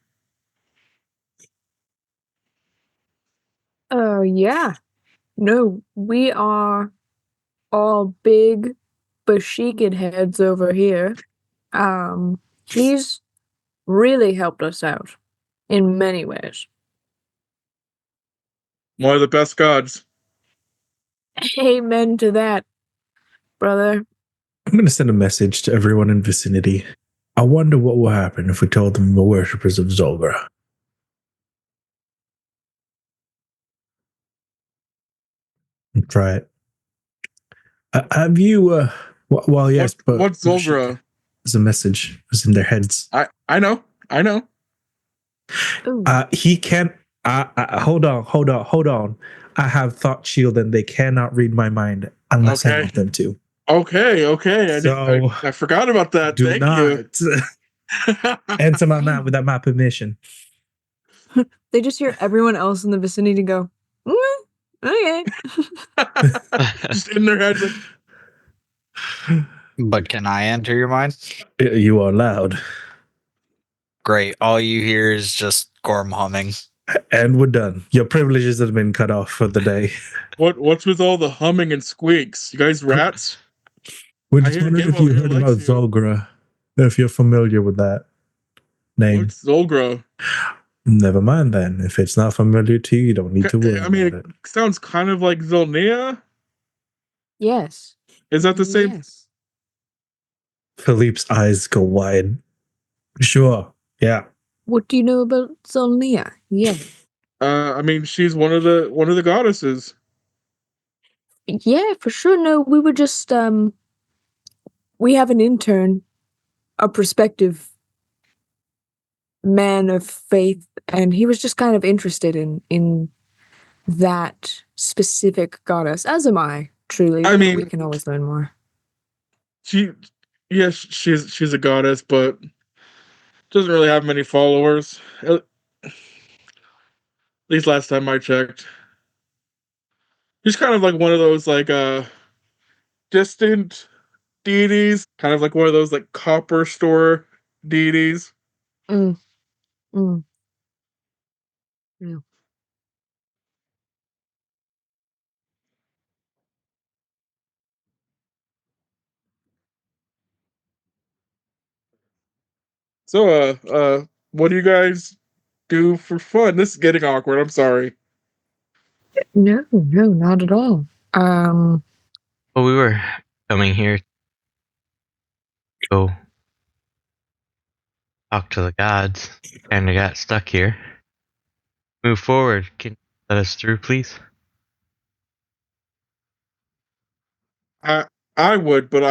[SPEAKER 1] Oh, yeah. No, we are all big Bashikid heads over here. He's really helped us out in many ways.
[SPEAKER 5] One of the best gods.
[SPEAKER 1] Amen to that, brother.
[SPEAKER 4] I'm going to send a message to everyone in vicinity. I wonder what will happen if we told them we're worshippers of Zolgra. Try it. Have you, well, yes, but
[SPEAKER 5] What's Zolgra?
[SPEAKER 4] there's a message. It's in their heads.
[SPEAKER 5] I know.
[SPEAKER 1] Ooh.
[SPEAKER 4] He can't. Hold on. I have thought shield and they cannot read my mind unless I
[SPEAKER 5] Okay.
[SPEAKER 4] want them to.
[SPEAKER 5] Okay.
[SPEAKER 4] So
[SPEAKER 5] I forgot about that.
[SPEAKER 4] do
[SPEAKER 5] Thank
[SPEAKER 4] not enter my map without my permission.
[SPEAKER 1] They just hear everyone else in the vicinity go, okay.
[SPEAKER 5] Just in their heads, like,
[SPEAKER 3] But can I enter your mind?
[SPEAKER 4] You are loud.
[SPEAKER 3] Great. All you hear is just Gorm humming.
[SPEAKER 4] And we're done. Your privileges have been cut off for the day.
[SPEAKER 5] what's with all the humming and squeaks? You guys rats?
[SPEAKER 4] We
[SPEAKER 5] I
[SPEAKER 4] just
[SPEAKER 5] hear
[SPEAKER 4] wondered
[SPEAKER 5] Gib
[SPEAKER 4] if you
[SPEAKER 5] over here
[SPEAKER 4] heard about
[SPEAKER 5] likes you.
[SPEAKER 4] Zolgra, if you're familiar with that name.
[SPEAKER 5] What's Zolgra?
[SPEAKER 4] Never mind then. If it's not familiar to you, you don't need to worry
[SPEAKER 5] I mean,
[SPEAKER 4] about it.
[SPEAKER 5] it sounds kind of like Zolnia.
[SPEAKER 1] Yes.
[SPEAKER 5] Is that the same?
[SPEAKER 1] Yes.
[SPEAKER 4] Philippe's eyes go wide. Sure. Yeah.
[SPEAKER 1] What do you know about Zolnia? Yeah.
[SPEAKER 5] I mean, she's one of the goddesses.
[SPEAKER 1] Yeah, for sure. No, we were just we have an intern, a prospective man of faith, and he was just kind of interested in that specific goddess, as am I, truly.
[SPEAKER 5] I
[SPEAKER 1] but
[SPEAKER 5] mean-
[SPEAKER 1] we can always learn more.
[SPEAKER 5] Yes, she's a goddess, but doesn't really have many followers. At least last time I checked. She's kind of like one of those like distant deities, kind of like one of those like copper store deities.
[SPEAKER 1] Mm. Mm. Yeah.
[SPEAKER 5] So what do you guys do for fun? This is getting awkward, I'm sorry.
[SPEAKER 1] No, not at all.
[SPEAKER 2] Well, we were coming here to go talk to the gods. Kinda got stuck here. Move forward. Can you let us through, please?
[SPEAKER 5] I would, but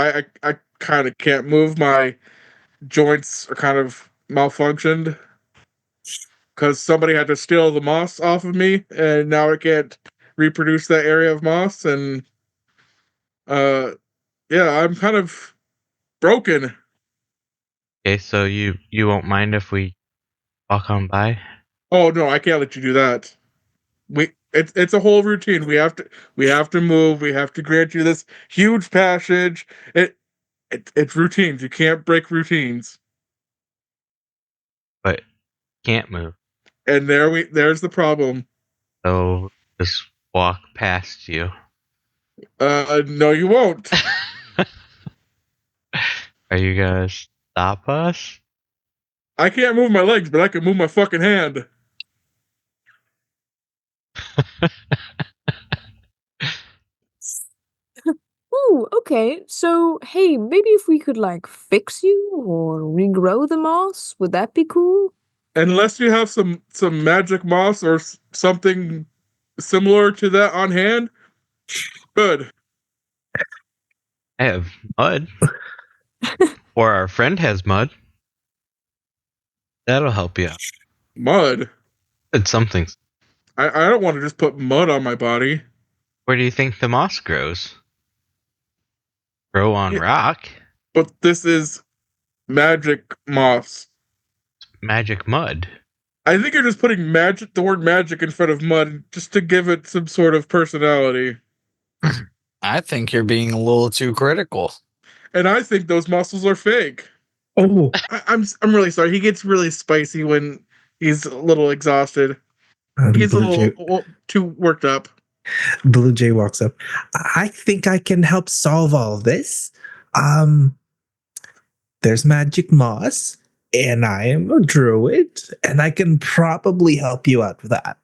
[SPEAKER 5] I kind of can't move. My joints are kind of malfunctioned because somebody had to steal the moss off of me, and now I can't reproduce that area of moss. And yeah, I'm kind of broken.
[SPEAKER 2] Okay, so you won't mind if we walk on by?
[SPEAKER 5] Oh no, I can't let you do that. It's a whole routine. We have to move. We have to grant you this huge passage. It's routines. You can't break routines.
[SPEAKER 2] But can't move.
[SPEAKER 5] And there's the problem.
[SPEAKER 2] So just walk past you.
[SPEAKER 5] No, you won't.
[SPEAKER 2] Are you gonna stop us?
[SPEAKER 5] I can't move my legs, but I can move my fucking hand.
[SPEAKER 1] Ooh, okay. So, hey, maybe if we could like fix you or regrow the moss, would that be cool?
[SPEAKER 5] Unless you have some magic moss or something similar to that on hand. Good.
[SPEAKER 2] I have mud. Or our friend has mud. That'll help you out.
[SPEAKER 5] Mud.
[SPEAKER 2] It's something.
[SPEAKER 5] I don't want to just put mud on my body.
[SPEAKER 2] Where do you think the moss grows? Grow on
[SPEAKER 5] Yeah.
[SPEAKER 2] rock?
[SPEAKER 5] But this is magic moss.
[SPEAKER 2] Magic mud.
[SPEAKER 5] I think you're just putting the word magic in front of mud just to give it some sort of personality.
[SPEAKER 3] I think you're being a little too critical.
[SPEAKER 5] And I think those muscles are fake.
[SPEAKER 4] Oh,
[SPEAKER 5] I'm really sorry. He gets really spicy when he's a little exhausted. He gets a little too worked up.
[SPEAKER 4] Blue Jay walks up. I think I can help solve all of this. There's magic moss, and I am a druid, and I can probably help you out with that.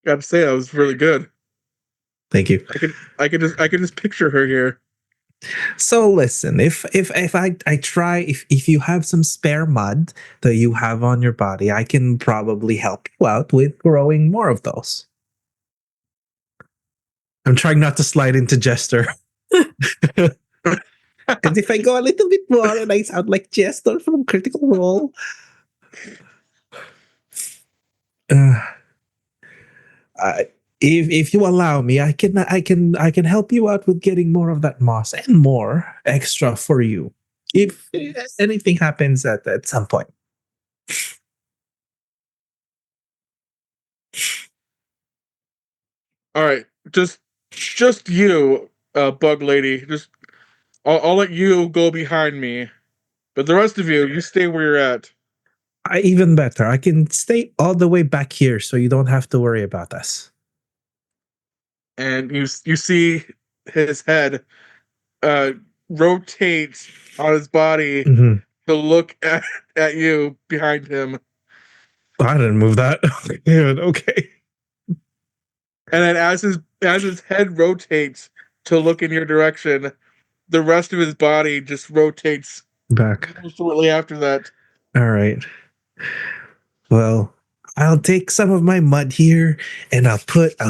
[SPEAKER 5] Gotta say, that was really good.
[SPEAKER 4] Thank you.
[SPEAKER 5] I could just picture her here.
[SPEAKER 4] So listen, if I try, if you have some spare mud that you have on your body, I can probably help you out with growing more of those. I'm trying not to slide into Jester. Because if I go a little bit more and I sound like Jester from Critical Role. Uh, I, if you allow me, I can help you out with getting more of that moss and more extra for you. If anything happens at some point.
[SPEAKER 5] All right, just you, bug lady. Just I'll let you go behind me, but the rest of you stay where you're at.
[SPEAKER 4] Even better, I can stay all the way back here, so you don't have to worry about us.
[SPEAKER 5] And you see his head rotate on his body
[SPEAKER 4] Mhm.
[SPEAKER 5] to look at you behind him.
[SPEAKER 4] I didn't move that. Yeah, okay.
[SPEAKER 5] And then as his head rotates to look in your direction, the rest of his body just rotates
[SPEAKER 4] Back.
[SPEAKER 5] shortly after that.
[SPEAKER 4] All right. Well, I'll take some of my mud here and I'll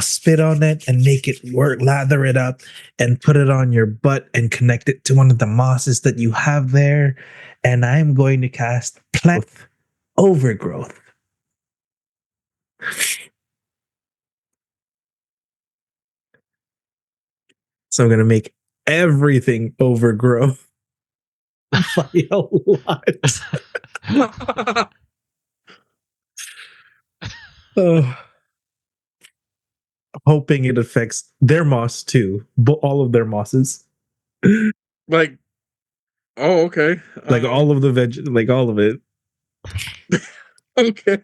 [SPEAKER 4] spit on it and make it work, lather it up and put it on your butt and connect it to one of the mosses that you have there. And I'm going to cast plant overgrowth. So I'm going to make everything overgrow by a lot. Oh, hoping it affects their moss too, but all of their mosses.
[SPEAKER 5] Like, oh, okay.
[SPEAKER 4] Like all of the like all of it.
[SPEAKER 5] Okay.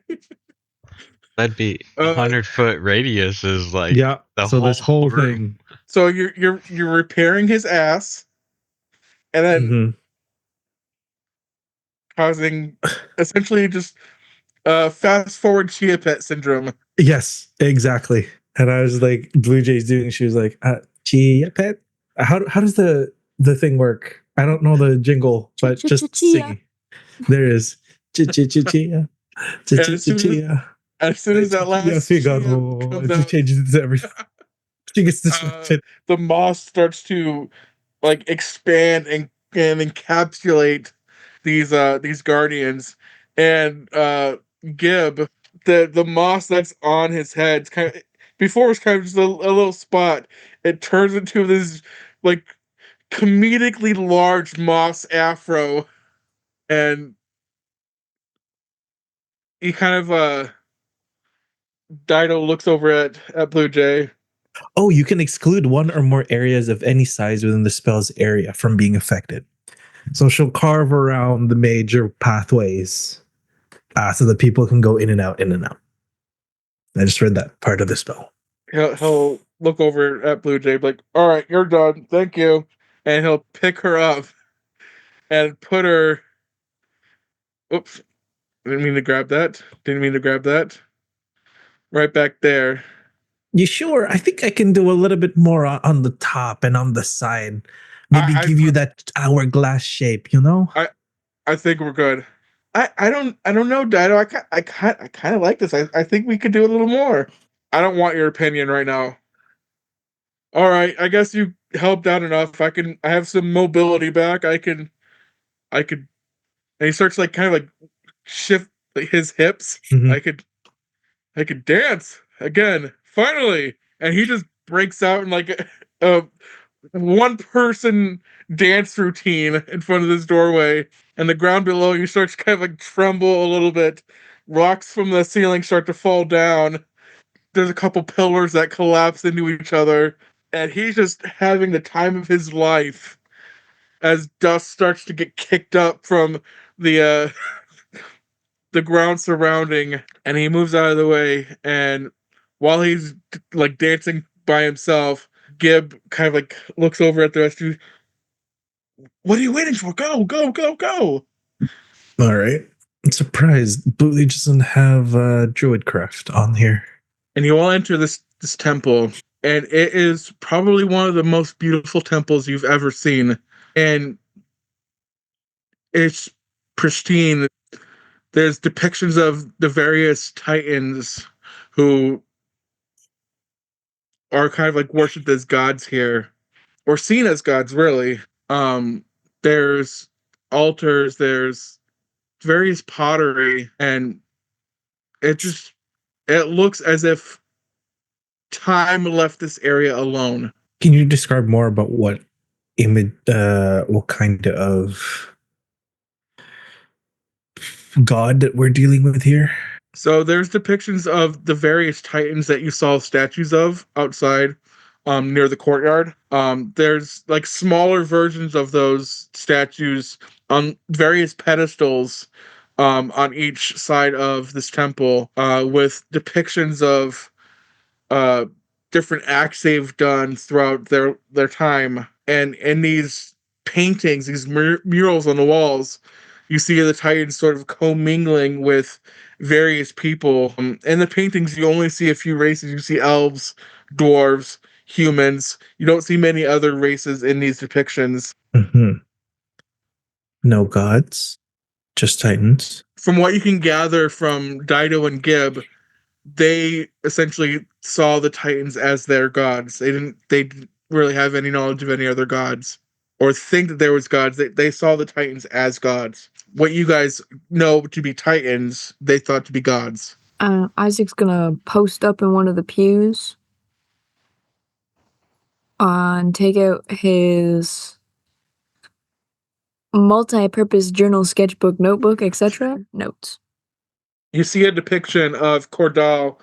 [SPEAKER 2] That'd be
[SPEAKER 5] Uh,
[SPEAKER 2] 100-foot radius is like
[SPEAKER 4] Yeah.
[SPEAKER 2] the
[SPEAKER 4] So this whole
[SPEAKER 2] room.
[SPEAKER 4] thing.
[SPEAKER 5] So you're repairing his ass, and then
[SPEAKER 4] Mhm.
[SPEAKER 5] causing essentially just fast forward chia pet syndrome.
[SPEAKER 4] Yes, exactly. And I was like, Blue Jay's doing. She was like, "Chia pet." How does the thing work? I don't know the jingle, but just sing. There is chia chia chia chia chia
[SPEAKER 5] And
[SPEAKER 4] chia chia.
[SPEAKER 5] as soon as that
[SPEAKER 4] Chia
[SPEAKER 5] last chia
[SPEAKER 4] Figaro.
[SPEAKER 5] comes
[SPEAKER 4] It just
[SPEAKER 5] out,
[SPEAKER 4] changes it to everything. She gets distracted.
[SPEAKER 5] the moss starts to like expand and encapsulate these guardians, and Gib, the moss that's on his head, kind of before it was kind of just a little spot. It turns into this like comedically large moss afro, and he kind of Dido looks over at Blue Jay.
[SPEAKER 4] Oh, you can exclude one or more areas of any size within the spell's area from being affected. So she'll carve around the major pathways so that people can go in and out, in and out. I just read that part of the spell.
[SPEAKER 5] He'll look over at Blue Jay, like, all right, you're done, thank you, and he'll pick her up and put her. Oops, didn't mean to grab that. Didn't mean to grab that. Right back there.
[SPEAKER 4] You sure? I think I can do a little bit more on the top and on the side. Maybe
[SPEAKER 5] I
[SPEAKER 4] give you that hourglass shape, you know?
[SPEAKER 5] I think we're good. I don't know, Dido. I kind of like this. I think we could do a little more. I don't want your opinion right now. All right, I guess you helped out enough. I have some mobility back. I could. And he starts like kind of like shift like, his hips.
[SPEAKER 4] Mhm.
[SPEAKER 5] I could dance again, finally. And he just breaks out in like a one person dance routine in front of this doorway. And the ground below you starts kind of like tremble a little bit. Rocks from the ceiling start to fall down. There's a couple pillars that collapse into each other. And he's just having the time of his life as dust starts to get kicked up from the the ground surrounding, and he moves out of the way. And while he's like dancing by himself, Gib kind of like looks over at the rest of you. What are you waiting for? Go, go, go, go!
[SPEAKER 4] All right. I'm surprised Bootley doesn't have Druidcraft on here.
[SPEAKER 5] And you all enter this temple, and it is probably one of the most beautiful temples you've ever seen. And it's pristine. There's depictions of the various titans who are kind of like worshipped as gods here, or seen as gods, really. Um, there's altars, there's various pottery, and it just It looks as if time left this area alone.
[SPEAKER 4] Can you describe more about what image, what kind of god that we're dealing with here?
[SPEAKER 5] So there's depictions of the various titans that you saw statues of outside near the courtyard. There's like smaller versions of those statues on various pedestals on each side of this temple with depictions of uh, different acts they've done throughout their time. And in these paintings, these murals on the walls, you see the Titans sort of commingling with various people. In the paintings, you only see a few races. You see elves, dwarves, humans. You don't see many other races in these depictions.
[SPEAKER 4] Mm-hmm. No gods, just titans.
[SPEAKER 5] From what you can gather from Dido and Gib, they essentially saw the Titans as their gods. They didn't really have any knowledge of any other gods or think that there was gods. They saw the Titans as gods. What you guys know to be Titans, they thought to be gods.
[SPEAKER 1] Isaac's gonna post up in one of the pews and take out his multi-purpose journal, sketchbook, notebook, etc. Notes.
[SPEAKER 5] You see a depiction of Cordal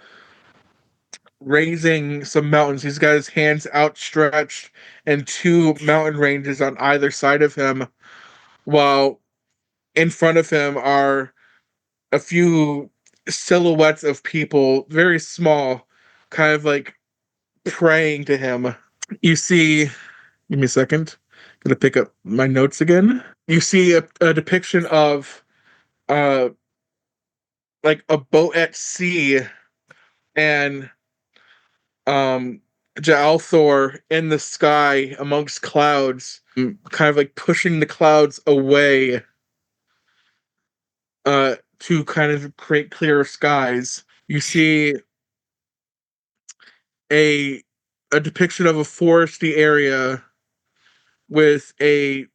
[SPEAKER 5] raising some mountains. He's got his hands outstretched and two mountain ranges on either side of him, while in front of him are a few silhouettes of people, very small, kind of like praying to him. You see, give me a second. Gonna pick up my notes again. You see a depiction of like a boat at sea and Jalthor in the sky amongst clouds, kind of like pushing the clouds away to kind of create clearer skies. You see a depiction of a foresty area with a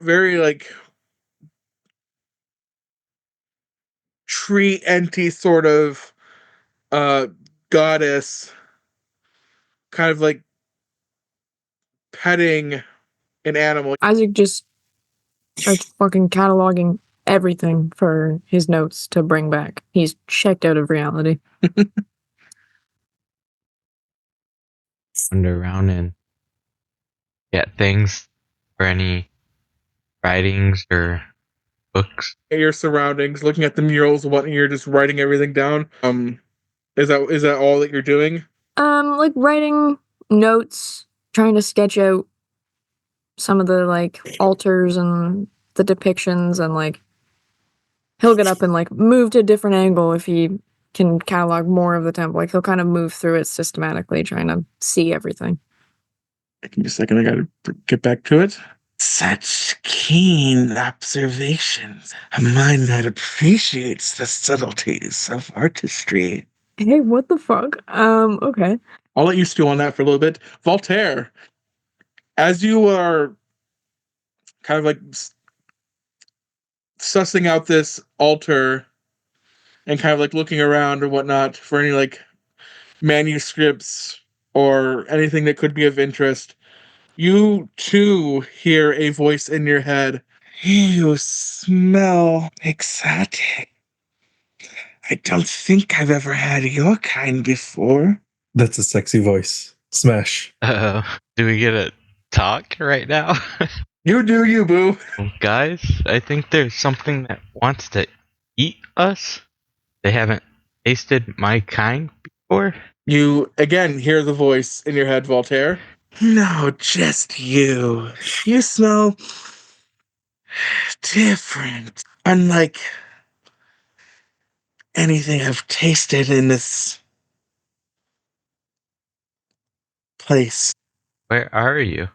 [SPEAKER 5] very like tree enty sort of uh goddess kind of like petting an animal.
[SPEAKER 1] Isaac just starts fucking cataloging everything for his notes to bring back. He's checked out of reality.
[SPEAKER 2] Wander around and get things or any writings or books.
[SPEAKER 5] Your surroundings, looking at the murals, what you're just writing everything down. Is that all that you're doing?
[SPEAKER 1] Like writing notes, trying to sketch out some of the like altars and the depictions, and like he'll get up and like move to a different angle if he can catalog more of the temple. Like he'll kind of move through it systematically, trying to see everything.
[SPEAKER 5] Give me a second, I gotta get back to it. Such keen observations. A mind that appreciates the subtleties of artistry.
[SPEAKER 1] Hey, what the fuck? Okay.
[SPEAKER 5] I'll let you stew on that for a little bit. Voltaire, as you are kind of like sussing out this altar and kind of like looking around or whatnot for any like manuscripts or anything that could be of interest, you too hear a voice in your head. You smell exotic. I don't think I've ever had your kind before.
[SPEAKER 4] That's a sexy voice. Smash.
[SPEAKER 2] Do we get a talk right now?
[SPEAKER 5] You do you, boo.
[SPEAKER 2] Well, guys, I think there's something that wants to eat us. They haven't tasted my kind before.
[SPEAKER 5] You again hear the voice in your head, Voltaire. No, just you. You smell different. Unlike anything I've tasted in this place.
[SPEAKER 2] Where are you?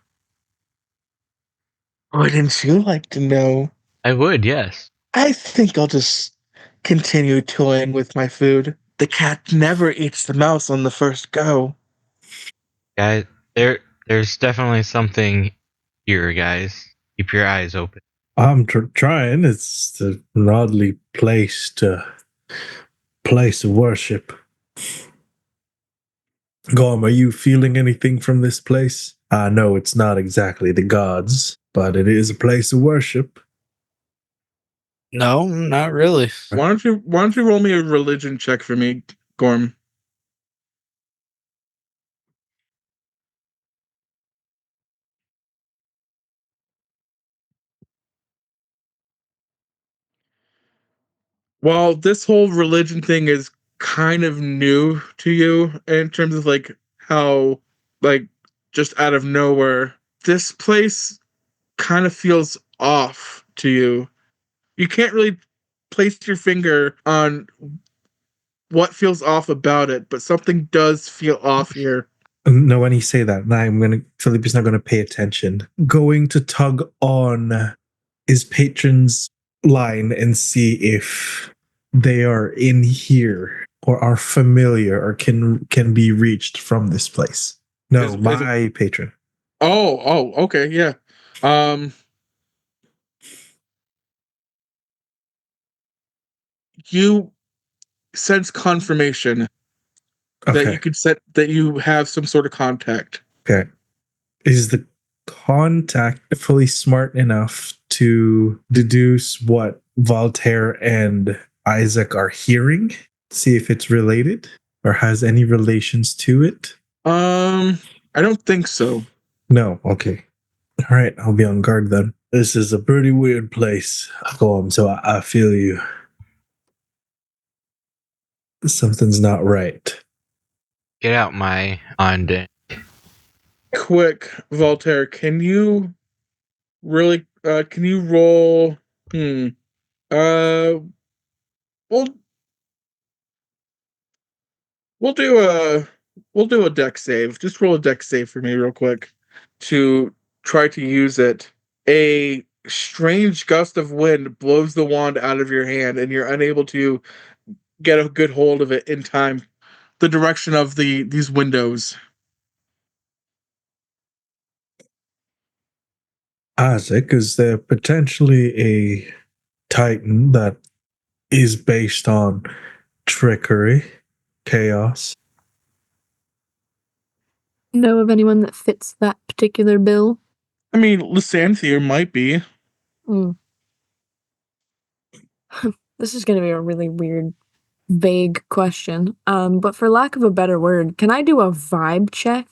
[SPEAKER 5] Wouldn't you like to know?
[SPEAKER 2] I would, yes.
[SPEAKER 5] I think I'll just continue toying with my food. The cat never eats the mouse on the first go.
[SPEAKER 2] Guys, there's definitely something here, guys. Keep your eyes open.
[SPEAKER 4] I'm trying. It's an oddly placed place of worship. Gorm, are you feeling anything from this place? I know it's not exactly the gods, but it is a place of worship.
[SPEAKER 3] No, not really.
[SPEAKER 5] Why don't you roll me a religion check for me, Gorm? While this whole religion thing is kind of new to you in terms of like how like just out of nowhere, this place kind of feels off to you. You can't really place your finger on what feels off about it, but something does feel off here.
[SPEAKER 4] No, when you say that, now Philip is not going to pay attention. Going to tug on his patron's line and see if they are in here or are familiar or can be reached from this place. No, my patron.
[SPEAKER 5] Oh, okay, yeah. You sense confirmation that
[SPEAKER 4] Okay.
[SPEAKER 5] you could set that you have some sort of contact.
[SPEAKER 4] Okay. Is the contact fully smart enough to deduce what Voltaire and Isaac are hearing? See if it's related or has any relations to it?
[SPEAKER 5] I don't think so.
[SPEAKER 4] No. Okay. All right. I'll be on guard then. This is a pretty weird place. So I feel you. Something's not right.
[SPEAKER 2] Get out my on day.
[SPEAKER 5] Quick, Voltaire, can you really can you roll uh we'll we'll do a we'll do a deck save. Just roll a deck save for me real quick to try to use it. A strange gust of wind blows the wand out of your hand and you're unable to get a good hold of it in time. The direction of these windows.
[SPEAKER 4] Isaac, is there potentially a Titan that is based on trickery, chaos?
[SPEAKER 1] Know of anyone that fits that particular bill?
[SPEAKER 5] I mean, Lysanthier might be.
[SPEAKER 1] This is going to be a really weird, vague question. But for lack of a better word, can I do a vibe check?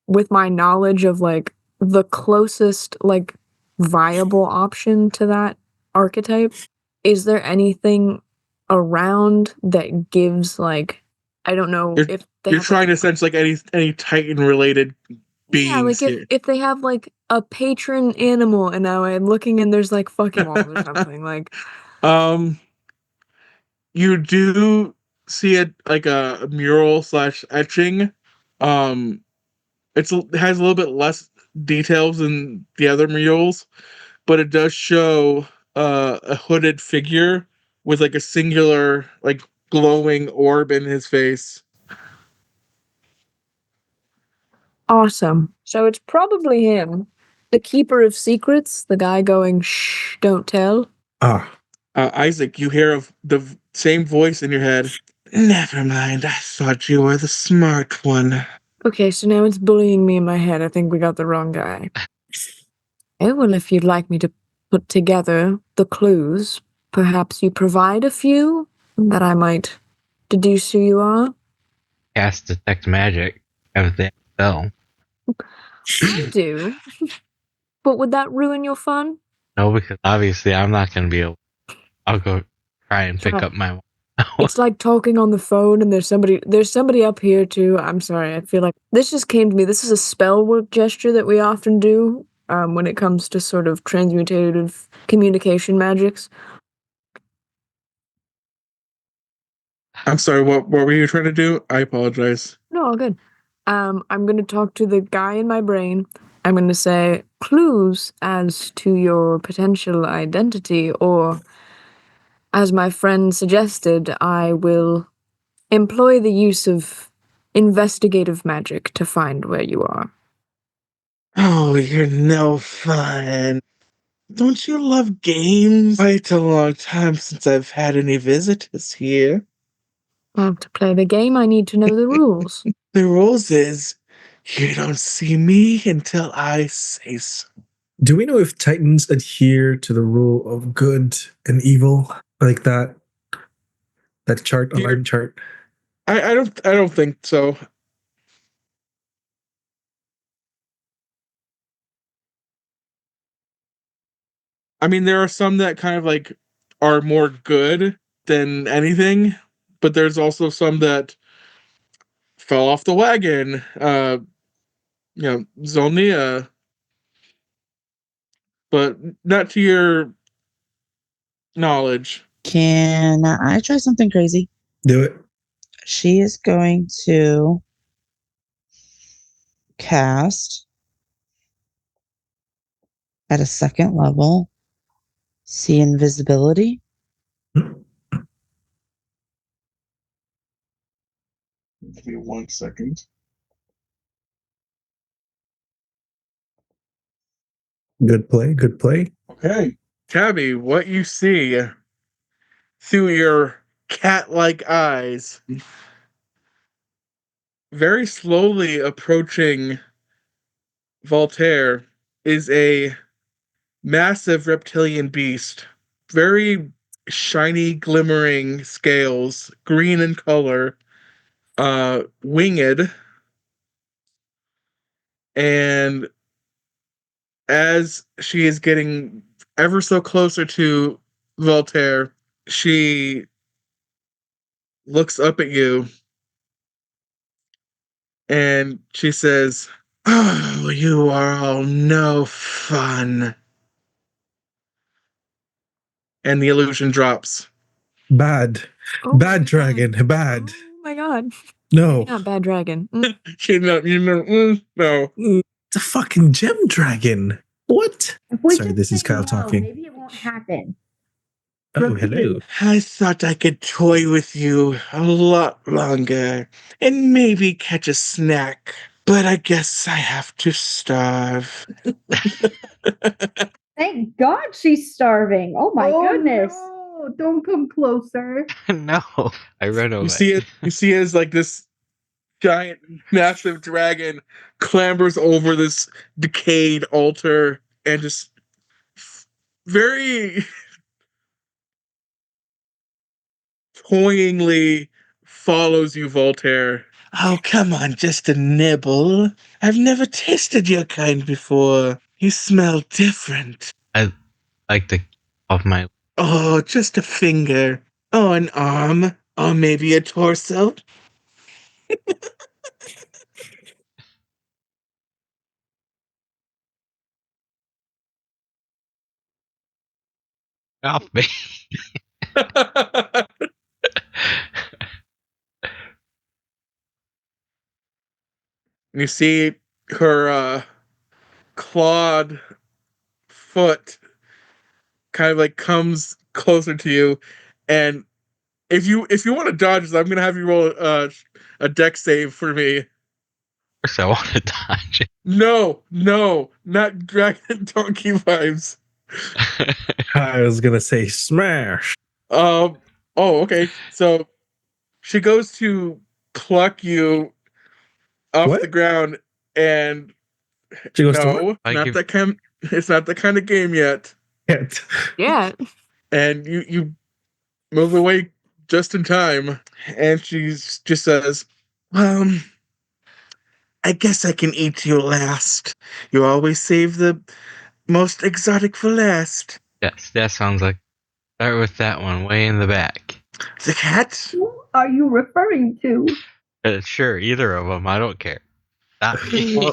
[SPEAKER 1] With my knowledge of like the closest like viable option to that archetype, is there anything around that gives like I don't know if they
[SPEAKER 5] You're
[SPEAKER 1] have,
[SPEAKER 5] trying to sense like any Titan related beings
[SPEAKER 1] yeah, like
[SPEAKER 5] here.
[SPEAKER 1] if they have like a patron animal and now I'm looking and there's like fucking walls or something like
[SPEAKER 5] You do see it like a mural / etching. It has a little bit less details than the other murals, but it does show a hooded figure with like a singular like glowing orb in his face.
[SPEAKER 1] awesome. So it's probably him, the keeper of secrets, the guy going shh, don't tell.
[SPEAKER 5] Isaac, you hear of the same voice in your head. Never mind, I thought you were the smart one.
[SPEAKER 1] Okay, so now it's bullying me in my head. I think we got the wrong guy. Oh, well, if you'd like me to put together the clues, perhaps you provide a few that I might deduce who you are?
[SPEAKER 2] Cast detect magic. Have they spell?
[SPEAKER 1] I do. But would that ruin your fun?
[SPEAKER 2] No, because obviously I'm not going to be able. I'll go try and pick up my.
[SPEAKER 1] It's like talking on the phone and there's somebody up here too. I'm sorry, I feel like this just came to me. This is a spell work gesture that we often do when it comes to sort of transmutative communication magics.
[SPEAKER 5] I'm sorry, what were you trying to do? I apologize.
[SPEAKER 1] No, all good. I'm going to talk to the guy in my brain. I'm going to say clues as to your potential identity, or as my friend suggested, I will employ the use of investigative magic to find where you are.
[SPEAKER 5] Oh, you're no fun. Don't you love games? Quite a long time since I've had any visitors here.
[SPEAKER 1] Well, to play the game, I need to know the rules.
[SPEAKER 5] The rules is you don't see me until I say so.
[SPEAKER 4] Do we know if Titans adhere to the rule of good and evil like that? That chart,
[SPEAKER 5] Here-
[SPEAKER 4] alarm chart.
[SPEAKER 5] I don't think so. I mean, there are some that kind of like are more good than anything, but there's also some that fell off the wagon. Zonia, but not to your knowledge.
[SPEAKER 6] Can I try something crazy?
[SPEAKER 4] Do it.
[SPEAKER 6] She is going to cast at a second level, see invisibility.
[SPEAKER 5] Give me 1 second.
[SPEAKER 4] Good play. Good play.
[SPEAKER 5] Okay. Tabby, what you see through your cat-like eyes, very slowly approaching Voltaire, is a massive reptilian beast. Very shiny, glimmering scales, green in color, winged. And as she is getting ever so closer to Voltaire, she looks up at you and she says, "Oh, you are all no fun." And the illusion drops.
[SPEAKER 4] Bad.
[SPEAKER 1] Oh my
[SPEAKER 4] Bad
[SPEAKER 1] God.
[SPEAKER 4] dragon. Bad.
[SPEAKER 1] Oh my God.
[SPEAKER 4] No.
[SPEAKER 1] Not bad dragon.
[SPEAKER 5] No.
[SPEAKER 4] It's a fucking gem dragon. What?
[SPEAKER 7] If we
[SPEAKER 4] Sorry,
[SPEAKER 7] just
[SPEAKER 4] this is
[SPEAKER 7] say
[SPEAKER 4] Kyle
[SPEAKER 7] no,
[SPEAKER 4] talking.
[SPEAKER 7] maybe it won't happen.
[SPEAKER 4] Oh, hello.
[SPEAKER 5] I thought I could toy with you a lot longer and maybe catch a snack, but I guess I have to starve.
[SPEAKER 7] Thank God she's starving. Oh my goodness.
[SPEAKER 8] No, don't come closer.
[SPEAKER 2] No, I run away.
[SPEAKER 5] You see it as like this giant, massive dragon clambers over this decayed altar and just very toyingly follows you, Voltaire. Oh, come on, just a nibble. I've never tasted your kind before. You smell different.
[SPEAKER 2] I like the of my.
[SPEAKER 5] Oh, just a finger. Oh, an arm. Or maybe a torso.
[SPEAKER 2] Off me.
[SPEAKER 5] You see her clawed foot kind of like comes closer to you, and if you want to dodge this, I'm gonna have you roll a deck save for me.
[SPEAKER 2] Of course, I want to dodge it.
[SPEAKER 5] No, not dragon donkey vibes.
[SPEAKER 4] I was gonna say smash.
[SPEAKER 5] Oh, okay. So she goes to pluck you off
[SPEAKER 4] What?
[SPEAKER 5] the ground, and
[SPEAKER 4] She goes to
[SPEAKER 5] no,
[SPEAKER 2] I
[SPEAKER 5] not
[SPEAKER 2] give-
[SPEAKER 5] that kind. It's not that kind of game yet.
[SPEAKER 4] what?
[SPEAKER 1] Yeah.
[SPEAKER 5] And you move away just in time, and she just says, "Well, I guess I can eat you last. You always save the most exotic for last."
[SPEAKER 2] Yes, that sounds like. Start with that one, way in the back.
[SPEAKER 5] The cat?
[SPEAKER 8] Who are you referring to?
[SPEAKER 2] Sure, either of them. I don't care. Not me.
[SPEAKER 5] Or,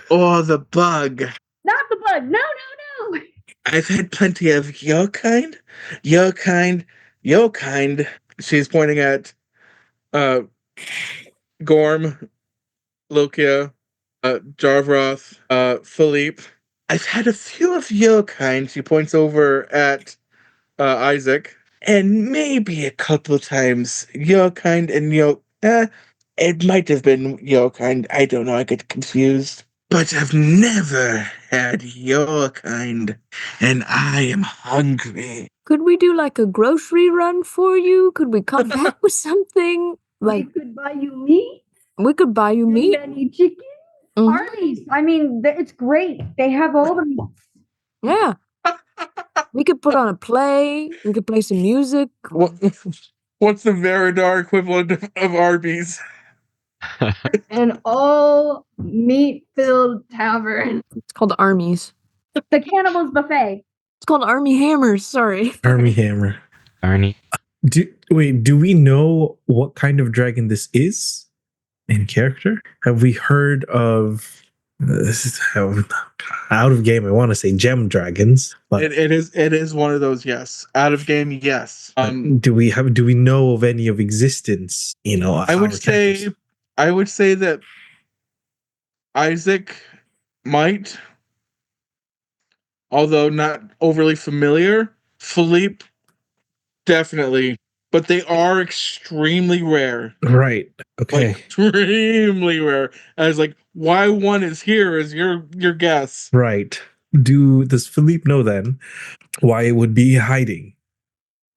[SPEAKER 5] or the bug?
[SPEAKER 8] Not the bug. No, no, no.
[SPEAKER 5] I've had plenty of your kind, your kind, your kind. She's pointing at Gorm, Lokia, Jarvroth, Philippe. I've had a few of your kind. She points over at Isaac, and maybe a couple times your kind and your. It might have been your kind. I don't know. I get confused. but I've never had your kind, and I am hungry.
[SPEAKER 1] Could we do like a grocery run for you? Could we come back with something?
[SPEAKER 8] They
[SPEAKER 1] Like,
[SPEAKER 8] could buy you meat
[SPEAKER 1] we could buy you
[SPEAKER 8] and
[SPEAKER 1] meat.
[SPEAKER 8] many chickens.
[SPEAKER 1] Mhm.
[SPEAKER 8] Arby's. I mean, it's great. They have all the meats.
[SPEAKER 1] Yeah. We could put on a play. We could play some music.
[SPEAKER 5] What's the Veridar equivalent of Arby's?
[SPEAKER 8] An all meat filled tavern.
[SPEAKER 1] It's called Armies.
[SPEAKER 8] The Cannibals Buffet.
[SPEAKER 1] It's called Army Hammers. Sorry.
[SPEAKER 4] Army Hammer.
[SPEAKER 2] Arnie.
[SPEAKER 4] Do we know what kind of dragon this is in character? Have we heard of this is out of game? I want to say gem dragons, but
[SPEAKER 5] It is one of those. Yes, out of game. Yes.
[SPEAKER 4] do we know of any of existence? You know,
[SPEAKER 5] I would say that Isaac might, although not overly familiar. Philippe, definitely, but they are extremely rare.
[SPEAKER 4] Right. Okay.
[SPEAKER 5] Like, extremely rare. As like, why one is here is your guess.
[SPEAKER 4] Right. Does Philippe know then why it would be hiding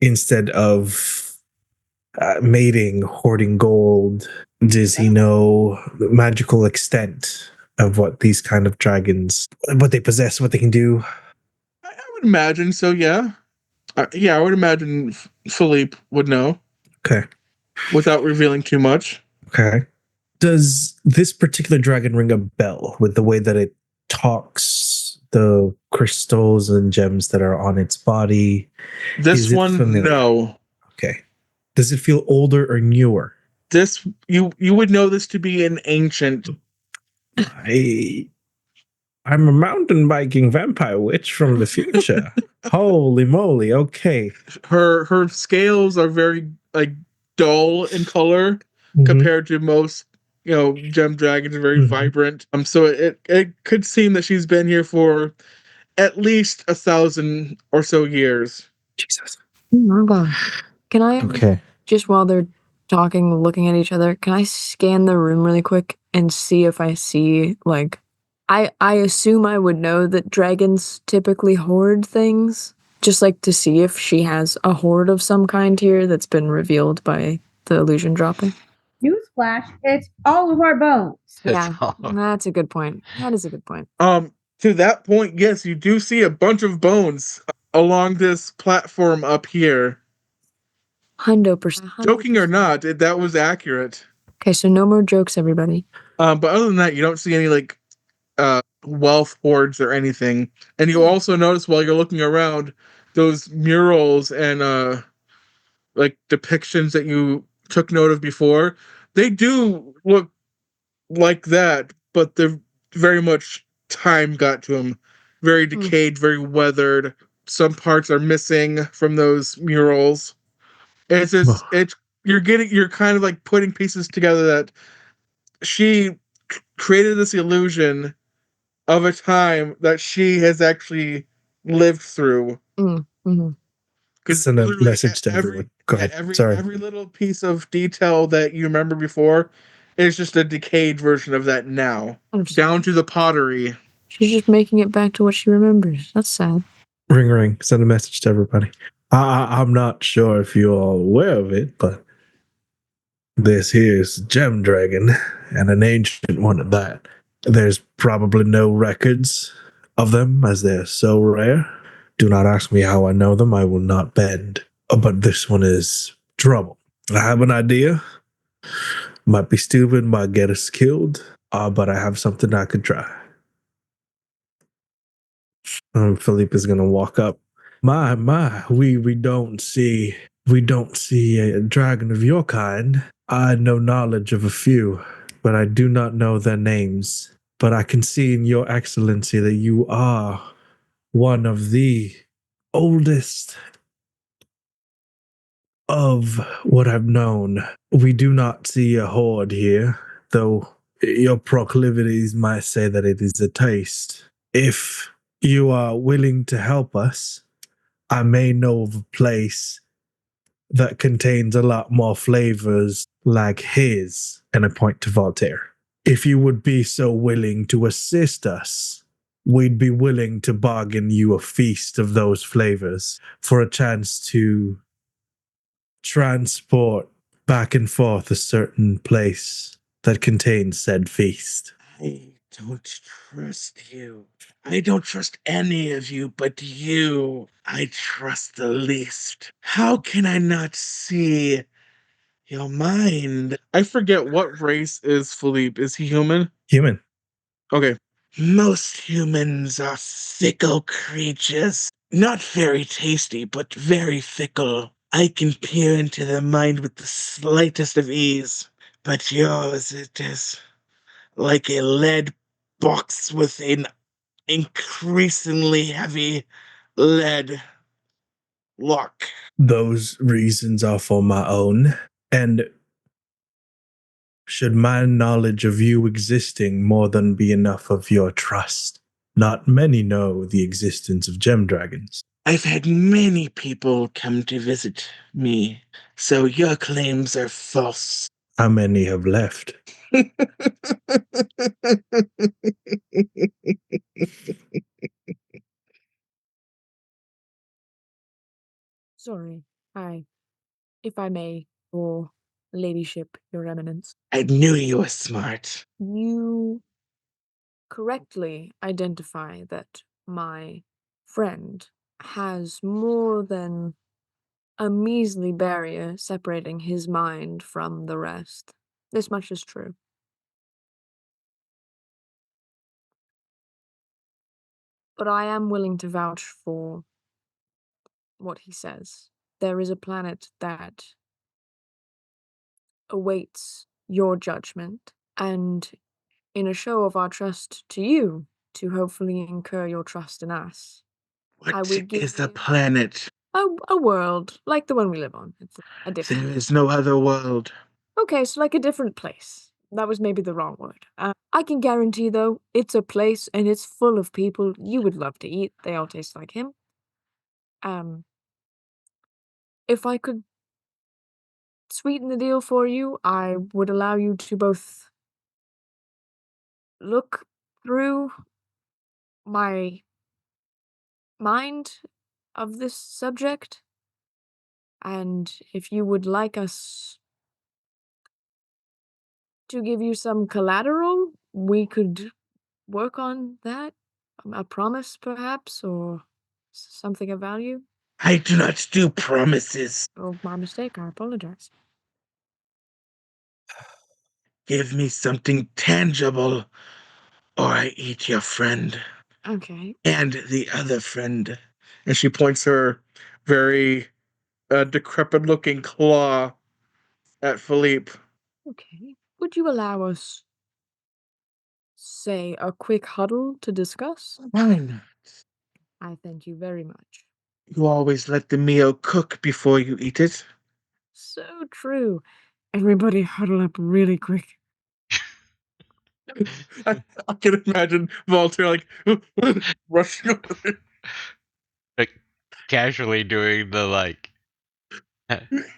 [SPEAKER 4] instead of mating, hoarding gold? Does he know the magical extent of what these kind of dragons, what they possess, what they can do?
[SPEAKER 5] I would imagine so. Yeah, I would imagine Philippe would know.
[SPEAKER 4] Okay.
[SPEAKER 5] Without revealing too much.
[SPEAKER 4] Okay. Does this particular dragon ring a bell with the way that it talks, the crystals and gems that are on its body?
[SPEAKER 5] This one, familiar? No.
[SPEAKER 4] Okay. Does it feel older or newer?
[SPEAKER 5] This you would know this to be an ancient.
[SPEAKER 4] I'm a mountain biking vampire witch from the future. Holy moly! Okay.
[SPEAKER 5] Her scales are very like dull in color compared to most gem dragons are very vibrant. So it could seem that she's been here for at least 1,000 or so years.
[SPEAKER 4] Jesus.
[SPEAKER 1] Oh my gosh. Can I just while they're talking, looking at each other, can I scan the room really quick and see if I see like I assume I would know that dragons typically hoard things. Just like to see if she has a hoard of some kind here that's been revealed by the illusion dropping.
[SPEAKER 8] Newsflash, it's all of our bones.
[SPEAKER 1] Yeah, that's a good point. That is a good point.
[SPEAKER 5] To that point, yes, you do see a bunch of bones along this platform up here.
[SPEAKER 1] 100%.
[SPEAKER 5] Joking or not, that was accurate.
[SPEAKER 1] Okay, so no more jokes, everybody.
[SPEAKER 5] But other than that, you don't see any like wealth hoards or anything. And you also notice while you're looking around those murals and like depictions that you took note of before, they do look like that, but they're very much time got to them. Very decayed, very weathered. Some parts are missing from those murals. It's just you're kind of like putting pieces together that she created this illusion of a time that she has actually lived through.
[SPEAKER 4] Send a message to everyone. Go ahead. Sorry.
[SPEAKER 5] Every little piece of detail that you remember before is just a decayed version of that now. Down to the pottery.
[SPEAKER 1] She's just making it back to what she remembers. That's sad.
[SPEAKER 4] Ring ring. Send a message to everybody. I'm not sure if you're all aware of it, but this here's Gem Dragon, and an ancient one at that. There's probably no records of them, as they're so rare. Do not ask me how I know them. I will not bend. But this one is trouble. I have an idea. Might be stupid, might get us killed, but I have something I could try. Philippe is gonna walk up. My, we don't see a dragon of your kind. I had no knowledge of a few, but I do not know their names. But I can see in your excellency that you are one of the oldest of what I've known. We do not see a horde here, though your proclivities might say that it is a taste. If you are willing to help us, I may know of a place that contains a lot more flavors like his, and I point to Voltaire. If you would be so willing to assist us, we'd be willing to bargain you a feast of those flavors for a chance to transport back and forth a certain place that contains said feast.
[SPEAKER 5] I don't trust you. I don't trust any of you but you. I trust the least. How can I not see your mind? I forget what race is Philippe. Is he human?
[SPEAKER 4] Human.
[SPEAKER 5] Okay. Most humans are fickle creatures. Not very tasty, but very fickle. I can peer into their mind with the slightest of ease. But yours, it is like a lead box with an increasingly heavy lead lock.
[SPEAKER 4] Those reasons are for my own, and should my knowledge of you existing more than be enough of your trust? Not many know the existence of gem dragons.
[SPEAKER 5] I've had many people come to visit me, so your claims are false.
[SPEAKER 4] How many have left?
[SPEAKER 1] Sorry, if I may, your ladyship, your eminence.
[SPEAKER 5] I knew you were smart.
[SPEAKER 1] You correctly identify that my friend has more than a measly barrier separating his mind from the rest. This much is true. But I am willing to vouch for what he says. There is a planet that awaits your judgment, and in a show of our trust to you, to hopefully incur your trust in us, I
[SPEAKER 5] What
[SPEAKER 1] would give
[SPEAKER 5] is the
[SPEAKER 1] you
[SPEAKER 5] planet?
[SPEAKER 1] a world like the one we live on. It's a different.
[SPEAKER 5] There is no other world.
[SPEAKER 1] Okay, so like a different place. That was maybe the wrong word. I can guarantee, though, it's a place and it's full of people you would love to eat. They all taste like him. If I could sweeten the deal for you, I would allow you to both look through my mind of this subject, and if you would like us to give you some collateral, we could work on that. A promise, perhaps, or something of value.
[SPEAKER 5] I do not do promises.
[SPEAKER 1] Oh, my mistake. I apologize.
[SPEAKER 5] Give me something tangible, or I eat your friend.
[SPEAKER 1] Okay.
[SPEAKER 5] And the other friend. And she points her very decrepit looking claw at Philippe.
[SPEAKER 1] Okay. Would you allow us, say, a quick huddle to discuss?
[SPEAKER 5] Fine.
[SPEAKER 1] I thank you very much.
[SPEAKER 5] You always let the meal cook before you eat it.
[SPEAKER 1] So true. Everybody huddle up really quick.
[SPEAKER 5] I can imagine Walter like rushing over there.
[SPEAKER 2] Like casually doing the like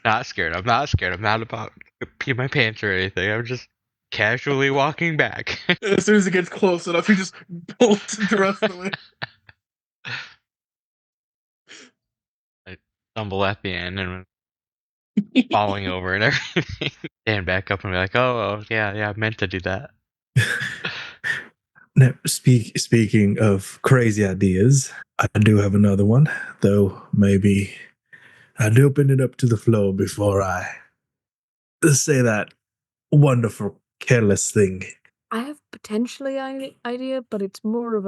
[SPEAKER 2] not scared. I'm not scared. I'm not about to pee my pants or anything. I'm just casually walking back.
[SPEAKER 5] As soon as it gets close enough, he just bolts the rest of the way.
[SPEAKER 2] I stumble at the end and falling over and everything. Stand back up and be like, oh yeah, I meant to do that.
[SPEAKER 4] Now, speaking of crazy ideas, I do have another one, though maybe I'd open it up to the floor before I say that wonderful, careless thing.
[SPEAKER 1] I have potentially an idea, but it's more of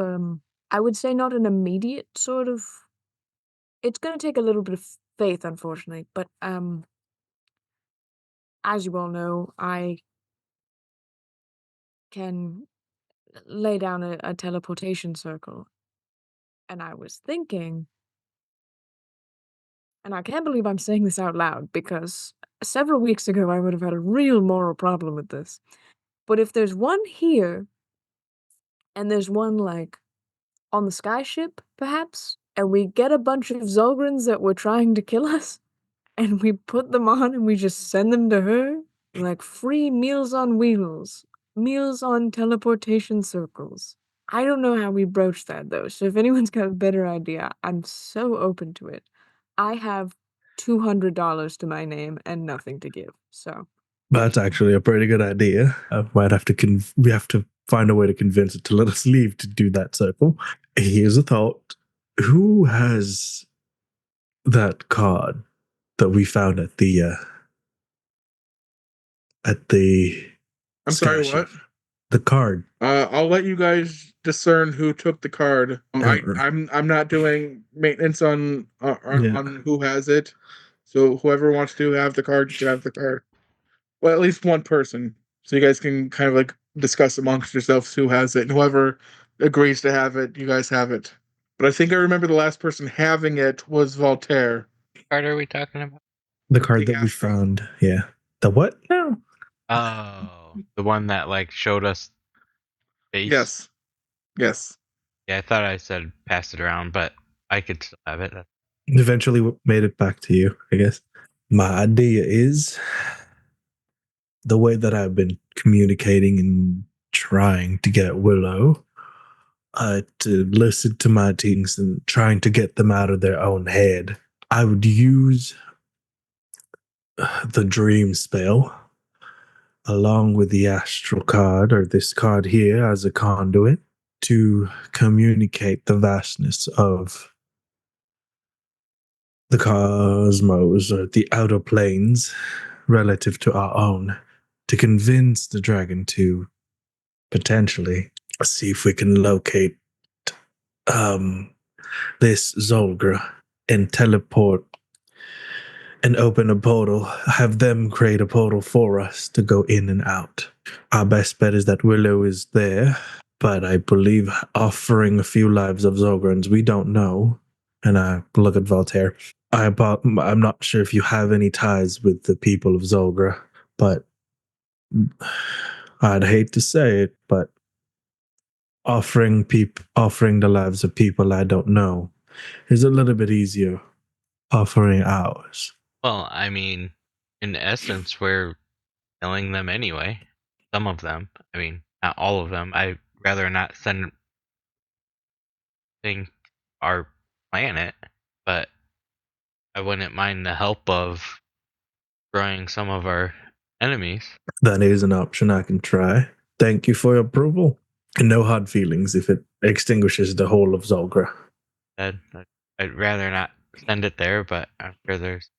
[SPEAKER 1] I would say not an immediate sort of. It's going to take a little bit of faith, unfortunately, but as you all know, I can lay down a teleportation circle, and I was thinking, and I can't believe I'm saying this out loud because several weeks ago I would have had a real moral problem with this. But if there's one here, and there's one like on the skyship, perhaps, and we get a bunch of Zolgrins that were trying to kill us, and we put them on and we just send them to her, like free Meals on Wheels. meals on teleportation circles. I don't know how we broach that though. So if anyone's got a better idea, I'm so open to it. I have $200 to my name and nothing to give. So
[SPEAKER 4] That's actually a pretty good idea. I might have to we have to find a way to convince it to let us leave to do that circle. Here's a thought. Who has that card that we found at the
[SPEAKER 5] I'm sorry,
[SPEAKER 4] stash
[SPEAKER 5] what?
[SPEAKER 4] of- The card.
[SPEAKER 5] I'll let you guys discern who took the card.
[SPEAKER 4] Uh-uh.
[SPEAKER 5] I'm not doing maintenance on
[SPEAKER 4] Yeah.
[SPEAKER 5] on who has it. So whoever wants to have the card, you can have the card. Well, at least one person, so you guys can kind of like discuss amongst yourselves who has it, and whoever agrees to have it, you guys have it. But I think I remember the last person having it was Voltaire.
[SPEAKER 2] What card are we talking about?
[SPEAKER 4] The card
[SPEAKER 5] The
[SPEAKER 4] that we
[SPEAKER 5] Astro.
[SPEAKER 4] found. Yeah. The what? No.
[SPEAKER 2] Oh, the one that like showed us face.
[SPEAKER 5] Yes. Yes.
[SPEAKER 2] Yeah, I thought I said pass it around, but I could still have it.
[SPEAKER 4] Eventually made it back to you, I guess. My idea is the way that I've been communicating and trying to get Willow to listen to my things and trying to get them out of their own head. I would use the dream spell along with the astral card or this card here as a conduit to communicate the vastness of the cosmos or the outer planes relative to our own to convince the dragon to potentially see if we can locate this Zolgra and teleport and open a portal, have them create a portal for us to go in and out. Our best bet is that Willow is there, but I believe offering a few lives of Zolgrans, we don't know. And I look at Voltaire. I'm not sure if you have any ties with the people of Zolgra, but I'd hate to say it, but offering the lives of people I don't know is a little bit easier offering ours.
[SPEAKER 2] Well, I mean, in essence, we're killing them anyway. Some of them. I mean, not all of them. I'd rather not send thing our planet, but I wouldn't mind the help of destroying some of our enemies.
[SPEAKER 4] That is an option I can try. Thank you for your approval. And no hard feelings if it extinguishes the whole of Zolgra.
[SPEAKER 2] I'd rather not send it there, but I'm sure there's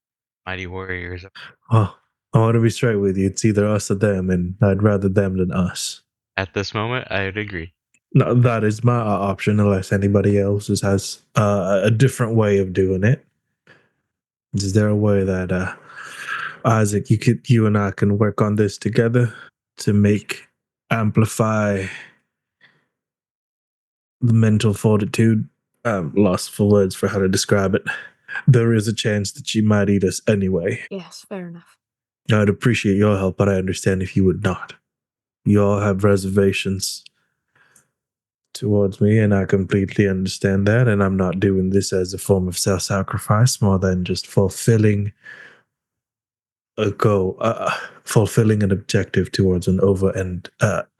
[SPEAKER 2] mighty warriors.
[SPEAKER 4] Oh, I want to be straight with you. It's either us or them, and I'd rather them than us.
[SPEAKER 2] At this moment, I'd agree.
[SPEAKER 4] No, that is my option, unless anybody else has a different way of doing it. Is there a way that Isaac, you and I can work on this together to amplify the mental fortitude? I'm lost for words for how to describe it. There is a chance that she might eat us anyway.
[SPEAKER 1] yes, fair enough.
[SPEAKER 4] I'd appreciate your help, but I understand if you would not. You all have reservations towards me, and I completely understand that. And I'm not doing this as a form of self-sacrifice, more than just fulfilling a goal, fulfilling an objective towards an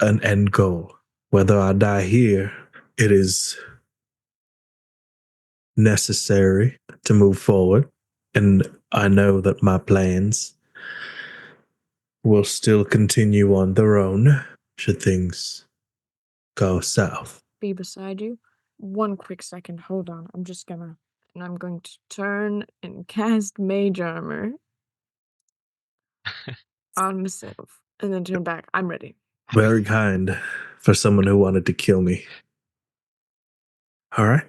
[SPEAKER 4] end goal. Whether I die here, it is necessary to move forward, and I know that my plans will still continue on their own should things go south.
[SPEAKER 1] Be beside you. 1 quick second. Hold on. I'm going to turn and cast mage armor on myself and then turn back. I'm ready.
[SPEAKER 4] Very kind for someone who wanted to kill me. All right.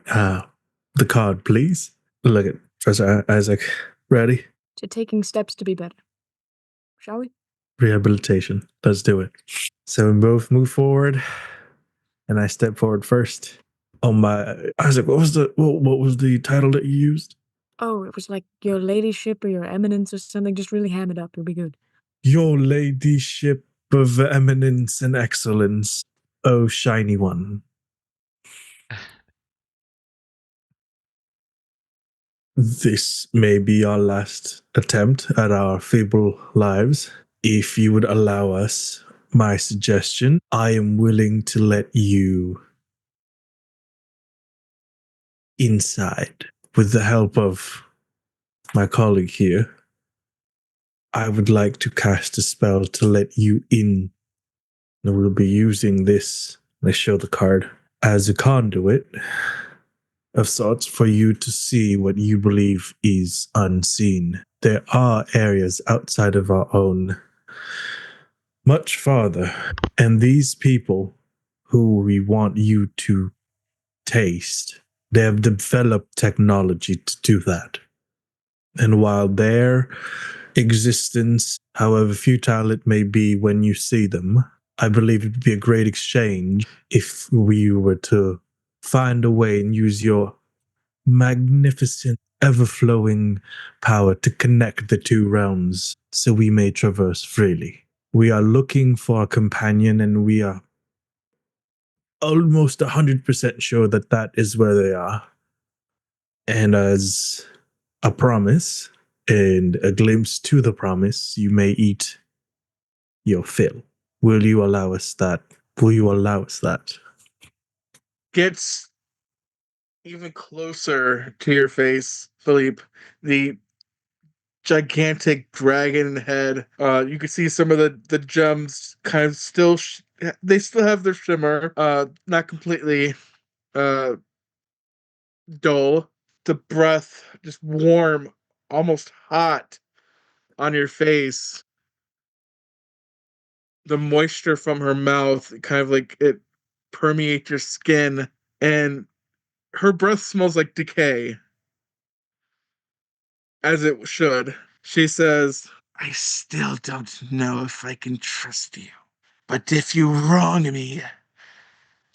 [SPEAKER 4] The card, please. Look at Professor Isaac. Ready?
[SPEAKER 1] To taking steps to be better. Shall we?
[SPEAKER 4] Rehabilitation. Let's do it. So we both move forward, and I step forward first. Oh my, Isaac, what was the title that you used?
[SPEAKER 1] Oh, it was like your ladyship or your eminence or something. Just really ham it up. It'll be good.
[SPEAKER 4] Your ladyship of eminence and excellence, oh shiny one. This may be our last attempt at our feeble lives. If you would allow us my suggestion. I am willing to let you inside with the help of my colleague here. I would like to cast a spell to let you in. And we'll be using this, I show the card, as a conduit of sorts for you to see what you believe is unseen. There are areas outside of our own, much farther, and these people who we want you to taste, they have developed technology to do that. And while their existence, however futile it may be when you see them, I believe it would be a great exchange if we were to find a way and use your magnificent, ever flowing power to connect the two realms so we may traverse freely. We are looking for a companion, and we are almost 100% sure that that is where they are. And as a promise and a glimpse to the promise, you may eat your fill. Will you allow us that? Will you allow us that?
[SPEAKER 5] Gets even closer to your face, Philippe. The gigantic dragon head. You can see some of the gems kind of still. They still have their shimmer. Not completely dull. The breath just warm, almost hot on your face. The moisture from her mouth, kind of like it permeates your skin, and her breath smells like decay, as it should. She says, I still don't know if I can trust you, but if you wrong me,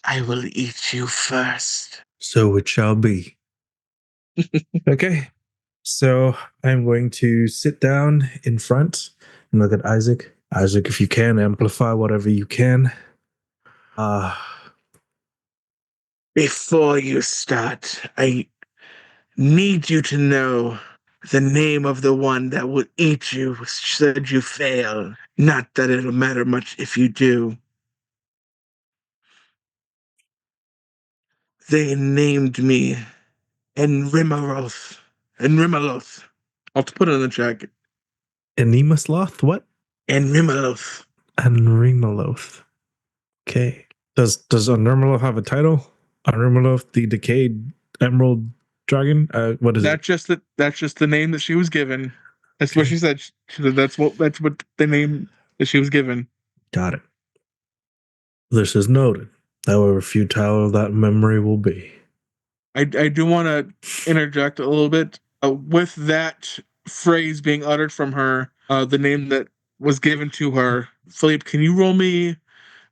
[SPEAKER 5] I will eat you first.
[SPEAKER 4] So it shall be. Okay. So I'm going to sit down in front and look at Isaac. Isaac, if you can, amplify whatever you can.
[SPEAKER 5] Before you start, I need you to know the name of the one that will eat you should you fail. Not that it'll matter much if you do. They named me Enrimaroth. Enrimaloth. I'll put it in the chat.
[SPEAKER 4] Enemasloth? What?
[SPEAKER 5] Enrimaloth.
[SPEAKER 4] Anrimaloth. Okay. Does Anrimaloth have a title? Anrimaloth, the decayed emerald dragon? What is it?
[SPEAKER 5] That's just the name that she was given. That's
[SPEAKER 4] Okay.
[SPEAKER 5] what she said. She said that's what the name that she was given.
[SPEAKER 4] Got it. This is noted. However futile that memory will be.
[SPEAKER 5] I do want to interject a little bit with that phrase being uttered from her. The name that was given to her. Philippe, can you roll me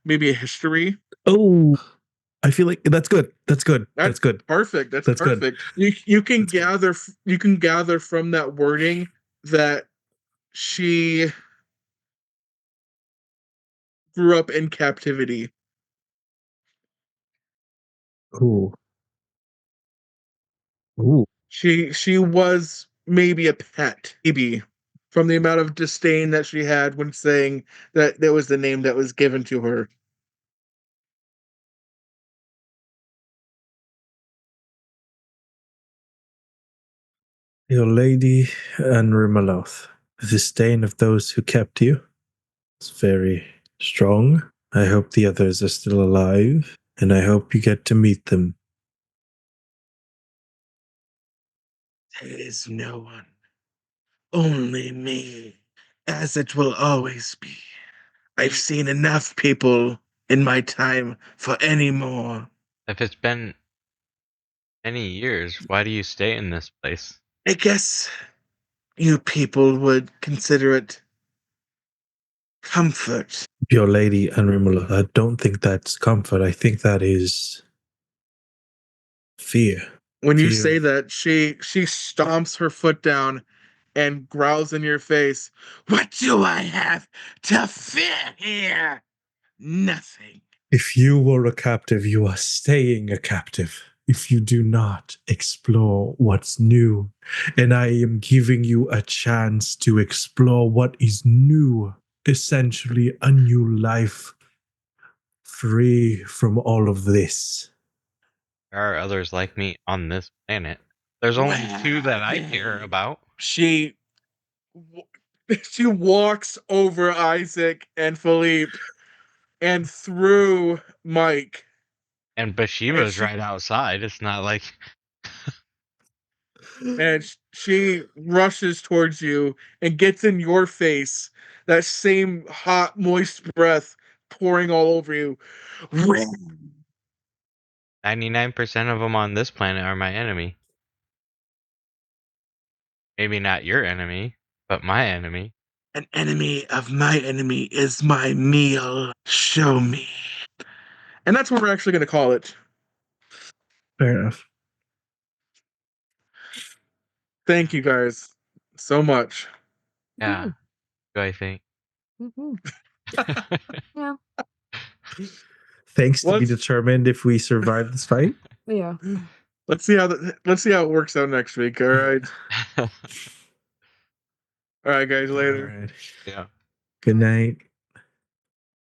[SPEAKER 5] maybe a history?
[SPEAKER 4] Oh, I feel like that's good. That's good. That's good.
[SPEAKER 5] Perfect. That's
[SPEAKER 4] good.
[SPEAKER 5] perfect. You can gather from that wording that she grew up in captivity.
[SPEAKER 4] Ooh. Ooh.
[SPEAKER 5] She was maybe a pet, maybe, from the amount of disdain that she had when saying that was the name that was given to her.
[SPEAKER 4] Your lady Anrimaloth, the disdain of those who kept you is very strong. I hope the others are still alive, and I hope you get to meet them.
[SPEAKER 5] There is no one. Only me. As it will always be. I've seen enough people in my time for any more.
[SPEAKER 2] If it's been many years, why do you stay in this place?
[SPEAKER 5] I guess you people would consider it comfort.
[SPEAKER 4] Your lady Anrimaloth, I don't think that's comfort. I think that is fear.
[SPEAKER 5] When you
[SPEAKER 4] Fear.
[SPEAKER 5] say that, she stomps her foot down and growls in your face. What do I have to fear here? Nothing.
[SPEAKER 4] If you were a captive, you are staying a captive. If you do not explore what's new, and I am giving you a chance to explore what is new. essentially a new life free from all of this.
[SPEAKER 2] There are others like me on this planet. There's only 2 that I care about.
[SPEAKER 5] She walks over Isaac and Philippe and through Mike.
[SPEAKER 2] And Bathsheba's
[SPEAKER 5] she-
[SPEAKER 2] right outside. It's not like
[SPEAKER 5] And she rushes towards you and gets in your face, that same hot, moist breath pouring all over you.
[SPEAKER 2] 99% of them on this planet are my enemy. Maybe not your enemy, but my enemy.
[SPEAKER 5] An enemy of my enemy is my meal. Show me. And that's what we're actually going to call it.
[SPEAKER 4] Fair enough.
[SPEAKER 5] Thank you guys so much.
[SPEAKER 2] Yeah. Do I think?
[SPEAKER 1] Mhm. Yeah.
[SPEAKER 4] Thanks to be
[SPEAKER 5] Let's-
[SPEAKER 4] determined if we survive this fight.
[SPEAKER 1] Yeah.
[SPEAKER 5] Let's see how it works out next week. All right. All right, guys. Later.
[SPEAKER 4] All right.
[SPEAKER 2] Yeah.
[SPEAKER 4] Good night.